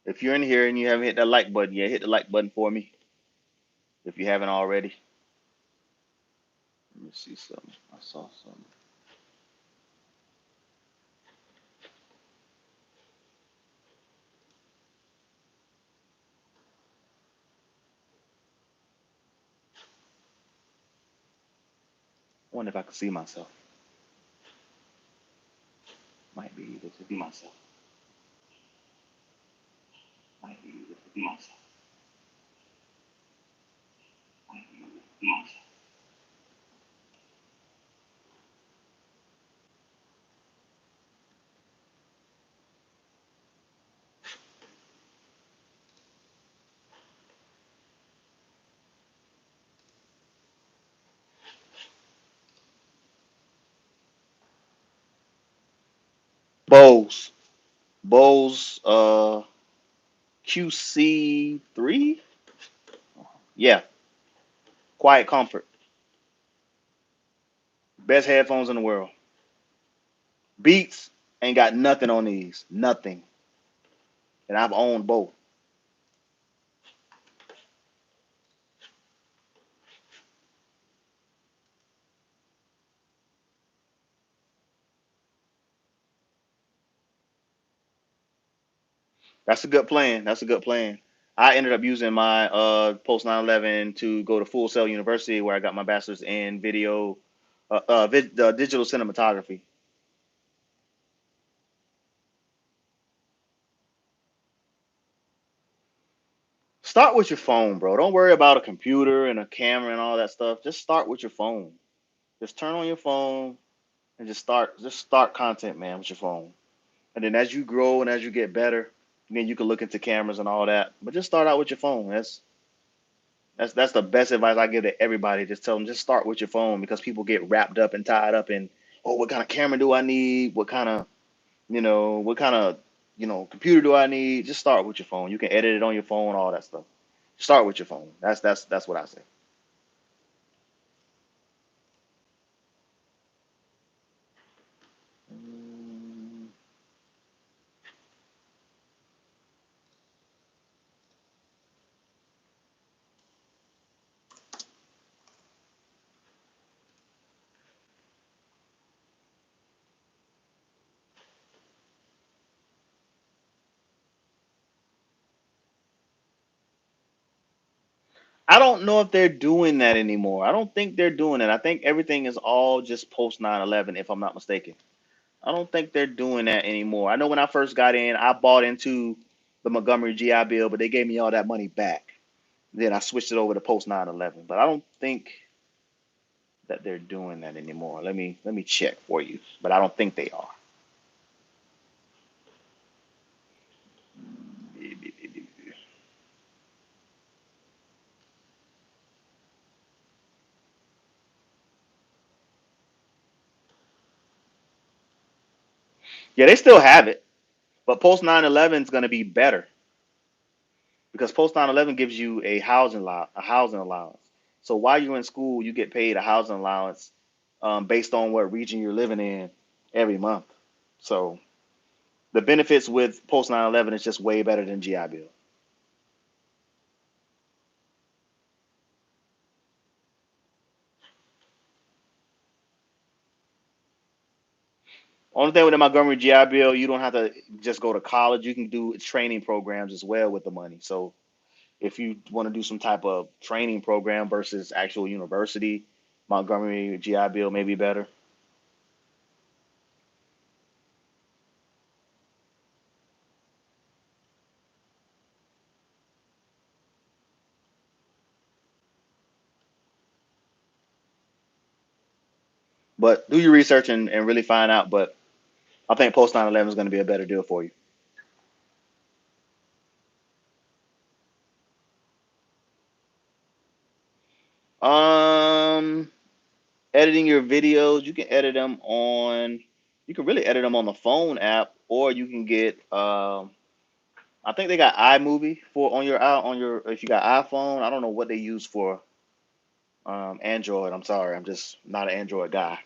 If you're in here and you haven't hit that like button yet, hit the like button for me if you haven't already. Let me see something. I saw something. I wonder if I can see myself. Might be able to see myself. Might be able to see myself. Might be able to see myself. Bose. Bose QC3? Yeah. Quiet Comfort. Best headphones in the world. Beats ain't got nothing on these. Nothing. And I've owned both. That's a good plan. That's a good plan. I ended up using my post 9/11 to go to Full Sail University, where I got my bachelor's in video, digital cinematography. Start with your phone, bro. Don't worry about a computer and a camera and all that stuff. Just start with your phone. Just turn on your phone and just start content, man, with your phone. And then as you grow and as you get better, then you can look into cameras and all that. But just start out with your phone. That's the best advice I give to everybody. Just tell them, just start with your phone, because people get wrapped up and tied up in, oh, what kind of camera do I need? What kind of computer do I need? Just start with your phone. You can edit it on your phone, all that stuff. Start with your phone. That's what I say. Mm, I don't know if they're doing that anymore. I don't think they're doing it. I think everything is all just post 9/11, if I'm not mistaken. I don't think they're doing that anymore. I know when I first got in, I bought into the Montgomery GI Bill, but they gave me all that money back. Then I switched it over to post 9/11. But I don't think that they're doing that anymore. Let me check for you, but I don't think they are. Yeah, they still have it, but post 9/11 is going to be better, because post 9/11 gives you a housing allowance. So while you're in school, you get paid a housing allowance based on what region you're living in every month. So the benefits with post 9/11 is just way better than GI Bill. Only thing with the Montgomery GI Bill, you don't have to just go to college. You can do training programs as well with the money. So if you want to do some type of training program versus actual university, Montgomery GI Bill may be better. But do your research and really find out. But I think post 9/11 is going to be a better deal for you. Um, Editing your videos, you can really edit them on the phone app, or you can get, I think they got iMovie for on your if you got iPhone. I don't know what they use for Android. I'm sorry, I'm just not an Android guy,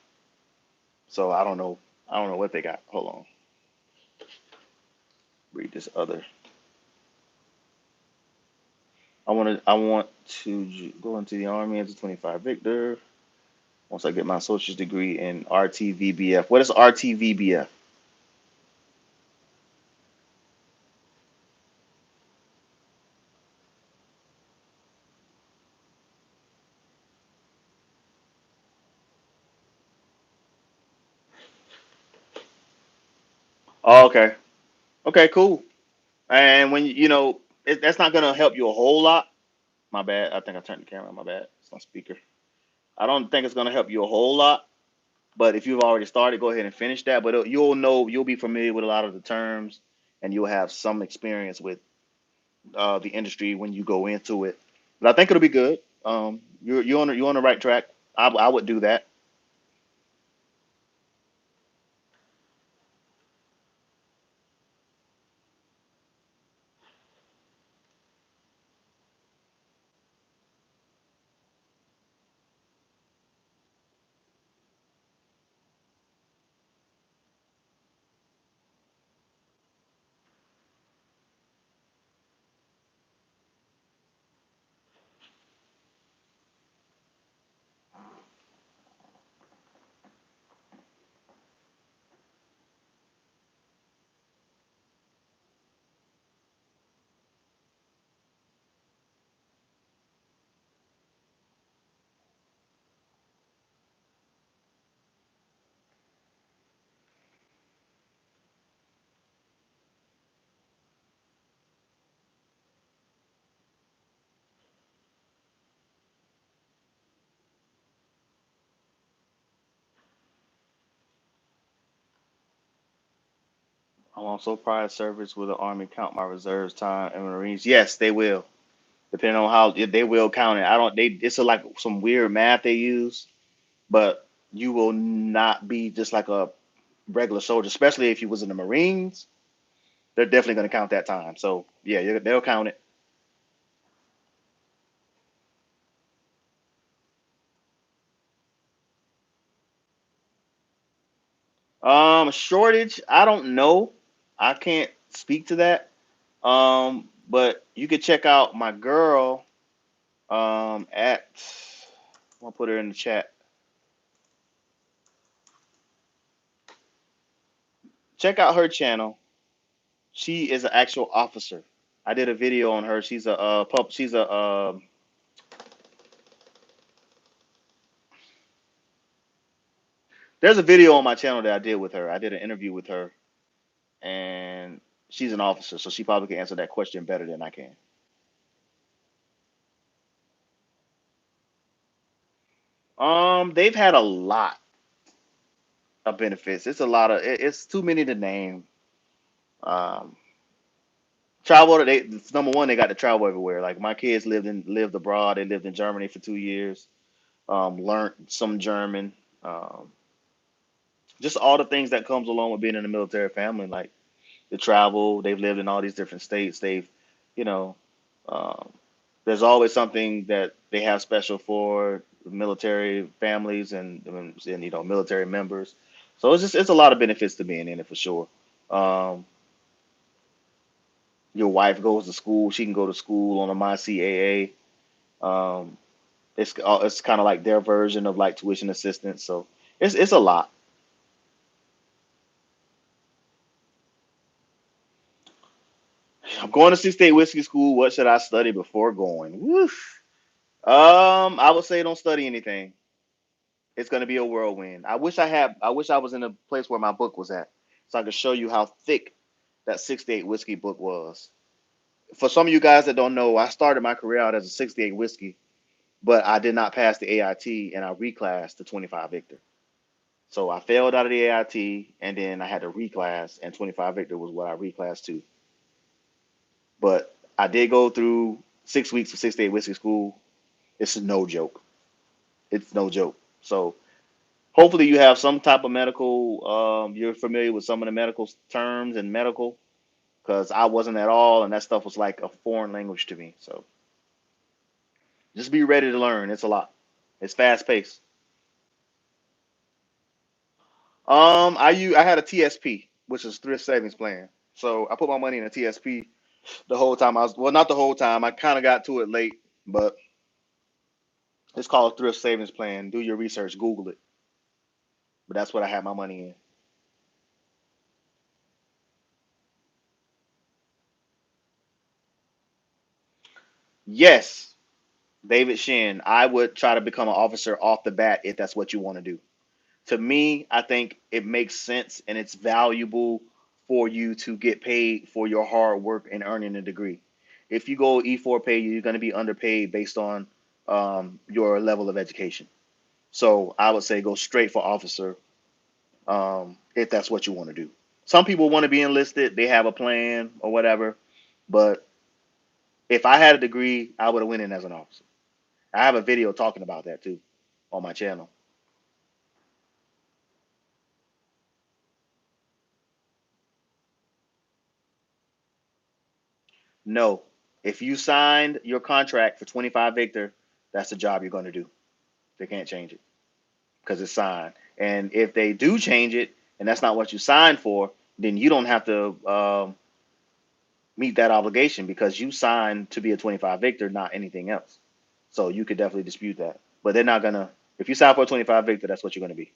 so I don't know. I don't know what they got. Hold on, read this other. I want to go into the Army as a 25 Victor. Once I get my associate's degree in RTVBF. What is RTVBF? Oh, okay. Okay, cool. And when that's not gonna help you a whole lot. My bad. I think I turned the camera on. My bad. It's on speaker. I don't think it's gonna help you a whole lot. But if you've already started, go ahead and finish that. But you'll know, you'll be familiar with a lot of the terms, and you'll have some experience with the industry when you go into it. But I think it'll be good. You're on the right track. I would do that. I'm also prior service with the Army count my reserves time and Marines. Yes, they will. Depending on how they will count it. I don't. They it's like some weird math they use, but you will not be just like a regular soldier, especially if you was in the Marines. They're definitely going to count that time. So yeah, they'll count it. Shortage. I don't know. I can't speak to that. But you could check out my girl. At I'll put her in the chat. Check out her channel. She is an actual officer. I did a video on her. She's a pup. She's a There's a video on my channel that I did with her. I did an interview with her, and she's an officer, so she probably can answer that question better than I can. They've had a lot of benefits. It's a lot of. It's too many to name. Um, travel. They number one. They got to travel everywhere. Like my kids lived abroad. They lived in Germany for 2 years. Learned some German. Um, just all the things that comes along with being in a military family, like the travel. They've lived in all these different states. You know, um, there's always something that they have special for military families and military members. So it's a lot of benefits to being in it for sure. Um, your wife goes to school; she can go to school on a MyCAA. It's kind of like their version of like tuition assistance. So it's a lot. I'm going to Six State Whiskey School. What should I study before going? Woof. I would say don't study anything. It's going to be a whirlwind. I wish I was in a place where my book was at, so I could show you how thick that 68 whiskey book was. For some of you guys that don't know, I started my career out as a 68 whiskey, but I did not pass the AIT and I reclassed to 25 Victor. So I failed out of the AIT and then I had to reclass, and 25 Victor was what I reclassed to. But I did go through 6 weeks of 68 whiskey school. It's no joke. It's no joke. So hopefully you have some type of medical. You're familiar with some of the medical terms and medical, because I wasn't at all, and that stuff was like a foreign language to me. So just be ready to learn. It's a lot. It's fast paced. I had a TSP, which is thrift savings plan. So I put my money in a TSP the whole time I was, well, not the whole time. I kind of got to it late, but it's called a thrift savings plan. Do your research, Google it. But that's what I had my money in. Yes, David Shin. I would try to become an officer off the bat if that's what you want to do. To me, I think it makes sense and it's valuable. for you to get paid for your hard work and earning a degree. If you go E4 pay, you're going to be underpaid based on your level of education. So I would say go straight for officer if that's what you want to do. Some people want to be enlisted, they have a plan or whatever, but if I had a degree, I would have went in as an officer. I have a video talking about that too on my channel. No, if you signed your contract for 25 Victor, that's the job you're going to do. They can't change it because it's signed. And if they do change it and that's not what you signed for, then you don't have to meet that obligation because you signed to be a 25 Victor, not anything else. So you could definitely dispute that. But they're not gonna. If you sign for a 25 Victor, that's what you're gonna be.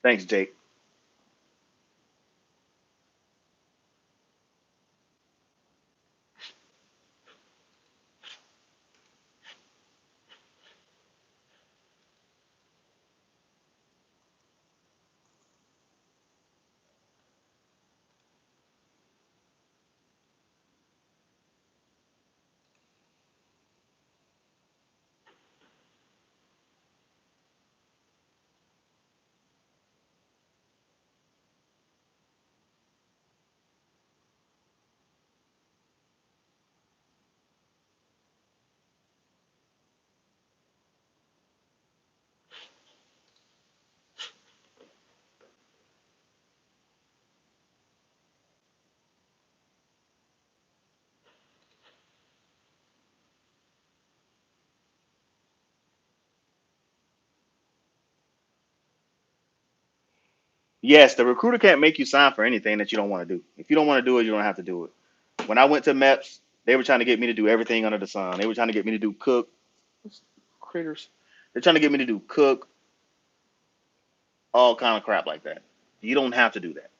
Thanks, Jake. Yes, the recruiter can't make you sign for anything that you don't want to do. If you don't want to do it, you don't have to do it. When I went to MEPS, they were trying to get me to do everything under the sun. They were trying to get me to do cook critters. They're trying to get me to do cook, all kind of crap like that. You don't have to do that.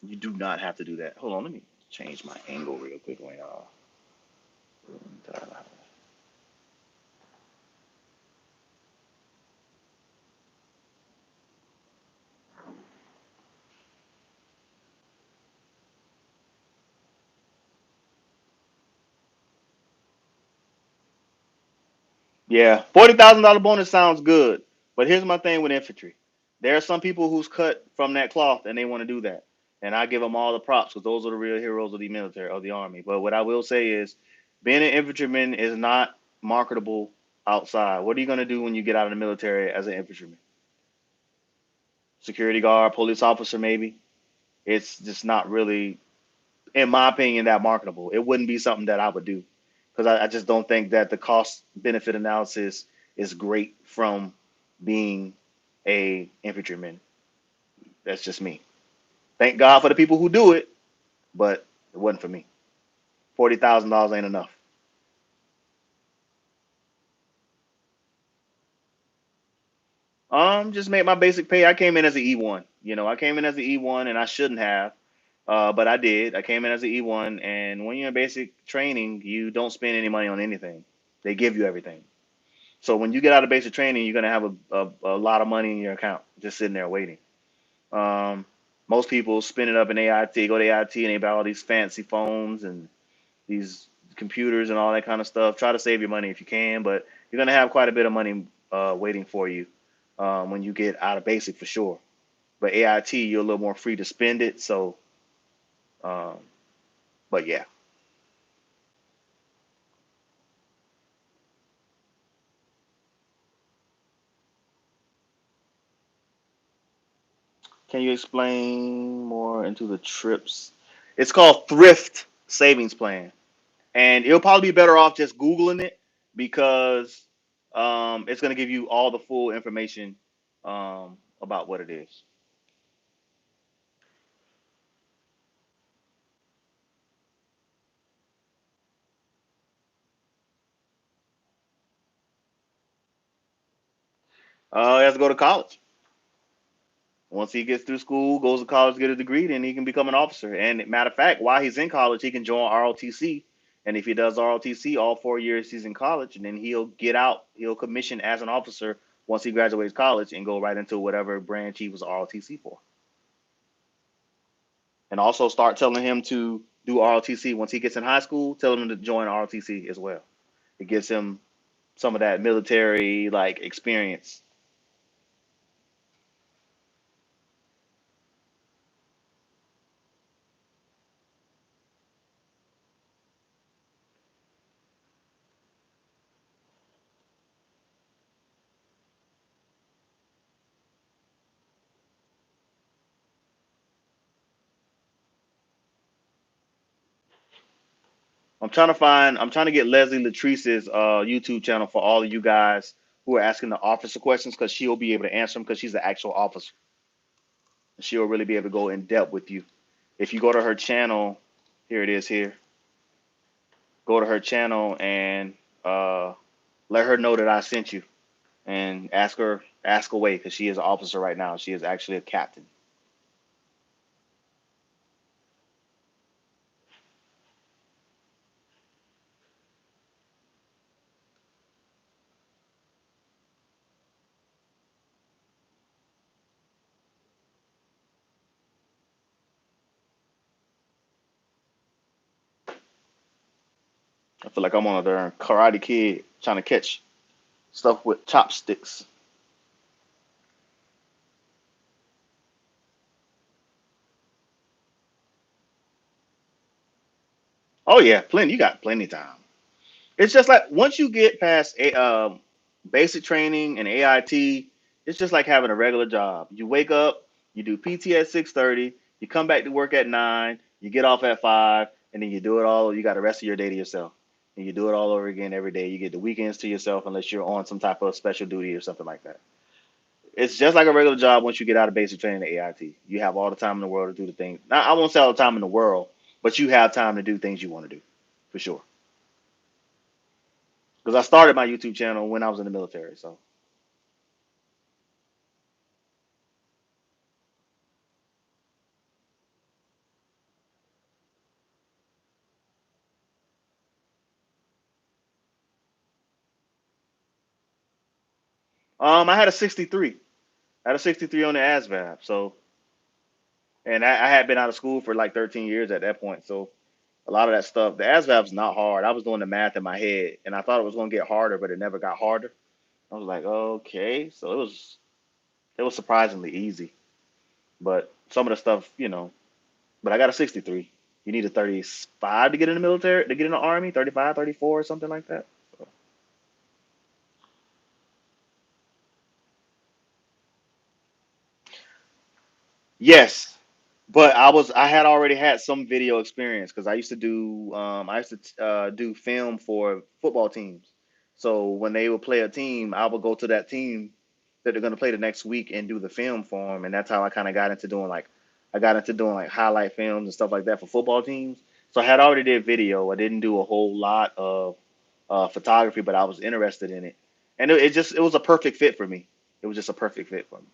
You do not have to do that. Hold on, let me change my angle real quick, y'all. Yeah, $40,000 bonus sounds good, but here's my thing with infantry. There are some people who's cut from that cloth and they want to do that, and I give them all the props because those are the real heroes of the military of the army. But what I will say is, being an infantryman is not marketable outside. What are you gonna do when you get out of the military as an infantryman? Security guard, police officer, maybe. It's just not really, in my opinion, that marketable. It wouldn't be something that I would do because I just don't think that the cost benefit analysis is great from being a infantryman. That's just me. Thank God for the people who do it, but it wasn't for me. $40,000 ain't enough. Just made my basic pay. I came in as an E1. I came in as an E1, and I shouldn't have, but I did. I came in as an E1, and when you're in basic training, you don't spend any money on anything. They give you everything. So when you get out of basic training, you're gonna have a lot of money in your account just sitting there waiting. Um, Most people spend it up in AIT, go to AIT, and they buy all these fancy phones and these computers and all that kind of stuff. Try to save your money if you can, but you're gonna have quite a bit of money waiting for you when you get out of basic for sure. But AIT, you're a little more free to spend it. So, um, but yeah, can you explain more into the trips? It's called Thrift Savings Plan. And it'll probably be better off just Googling it because it's going to give you all the full information about what it is. You have to go to college. Once he gets through school, goes to college, get a degree, then he can become an officer. And matter of fact, while he's in college, he can join ROTC. And if he does ROTC all 4 years he's in college, and then he'll get out, he'll commission as an officer once he graduates college and go right into whatever branch he was ROTC for. And also start telling him to do ROTC once he gets in high school. Tell him to join ROTC as well. It gives him some of that military like experience. I'm trying to get Leslie Latrice's YouTube channel for all of you guys who are asking the officer questions because she'll be able to answer them because she's the actual officer. She'll really be able to go in depth with you. If you go to her channel, here it is here. Go to her channel and let her know that I sent you and ask away because she is an officer right now. She is actually a captain. I feel like I'm on a darn Karate Kid trying to catch stuff with chopsticks. Oh yeah, plenty. You got plenty of time. It's just like once you get past basic training and AIT, it's just like having a regular job. You wake up, you do PT at 6:30, you come back to work at 9, you get off at 5, and then you do it all. You got the rest of your day to yourself, and you do it all over again every day. You get the weekends to yourself unless you're on some type of special duty or something like that. It's just like a regular job once you get out of basic training at AIT. You have all the time in the world to do the thing. Now, I won't say all the time in the world, but you have time to do things you want to do, for sure. Because I started my YouTube channel when I was in the military. So, I had a 63. I had a 63 on the ASVAB. So, and I had been out of school for like 13 years at that point. So, a lot of that stuff, the ASVAB's not hard. I was doing the math in my head, and I thought it was going to get harder, but it never got harder. I was like, okay, so it was surprisingly easy. But some of the stuff, but I got a 63. You need a 35 to get in the military, to get in the army, 35, 34, or something like that. So, yes, but I had already had some video experience because I used to do film for football teams. So when they would play a team, I would go to that team that they're going to play the next week and do the film for them, and that's how I kind of got into doing like highlight films and stuff like that for football teams. So I had already did video. I didn't do a whole lot of photography, but I was interested in it, and it was a perfect fit for me. It was just a perfect fit for me.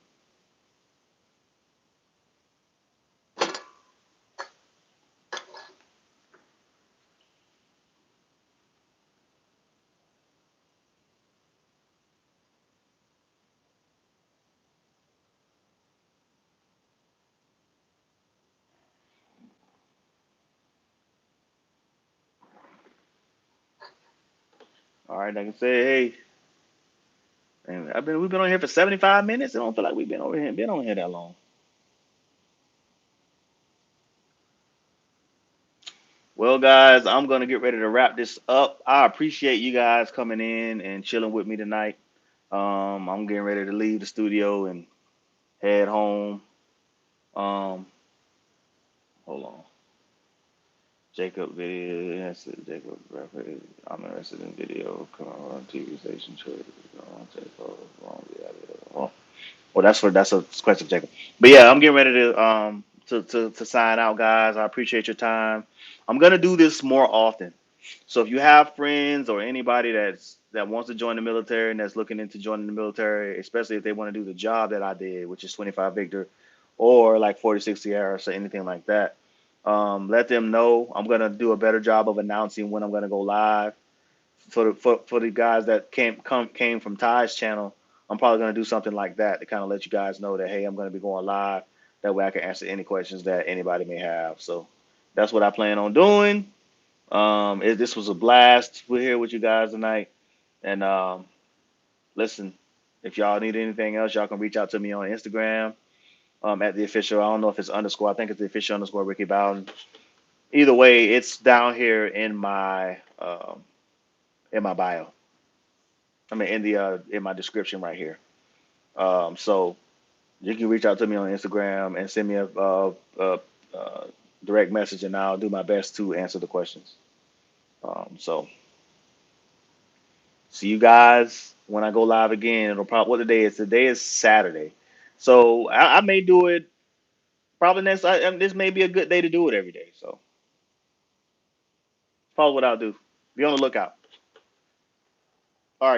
All right, I can say, hey, and we've been on here for 75 minutes. I don't feel like we've been on here that long. Well, guys, I'm gonna get ready to wrap this up. I appreciate you guys coming in and chilling with me tonight. I'm getting ready to leave the studio and head home. Um, hold on. Jacob video. Yes, Jacob. I'm interested in video. Come on, TV station choice. Well, that's a question, Jacob. But yeah, I'm getting ready to sign out, guys. I appreciate your time. I'm gonna do this more often. So if you have friends or anybody that wants to join the military and that's looking into joining the military, especially if they want to do the job that I did, which is 25 Victor, or like 46 Sierra or anything like that. Let them know. I'm gonna do a better job of announcing when I'm gonna go live for the guys that came from Ty's channel. I'm probably gonna do something like that to kind of let you guys know that hey, I'm gonna be going live. That way I can answer any questions that anybody may have. So that's what I plan on doing. This was a blast. We're here with you guys tonight. And listen, if y'all need anything else, y'all can reach out to me on Instagram at the official. I don't know if it's underscore. I think it's the official underscore Ricky Bowden. Either way, it's down here in my bio. I mean, in my description right here. So you can reach out to me on Instagram and send me a direct message, and I'll do my best to answer the questions. So see you guys when I go live again. It'll probably what the day is. Today is Saturday, so I may do it probably next. This may be a good day to do it every day. So follow what I'll do. Be on the lookout.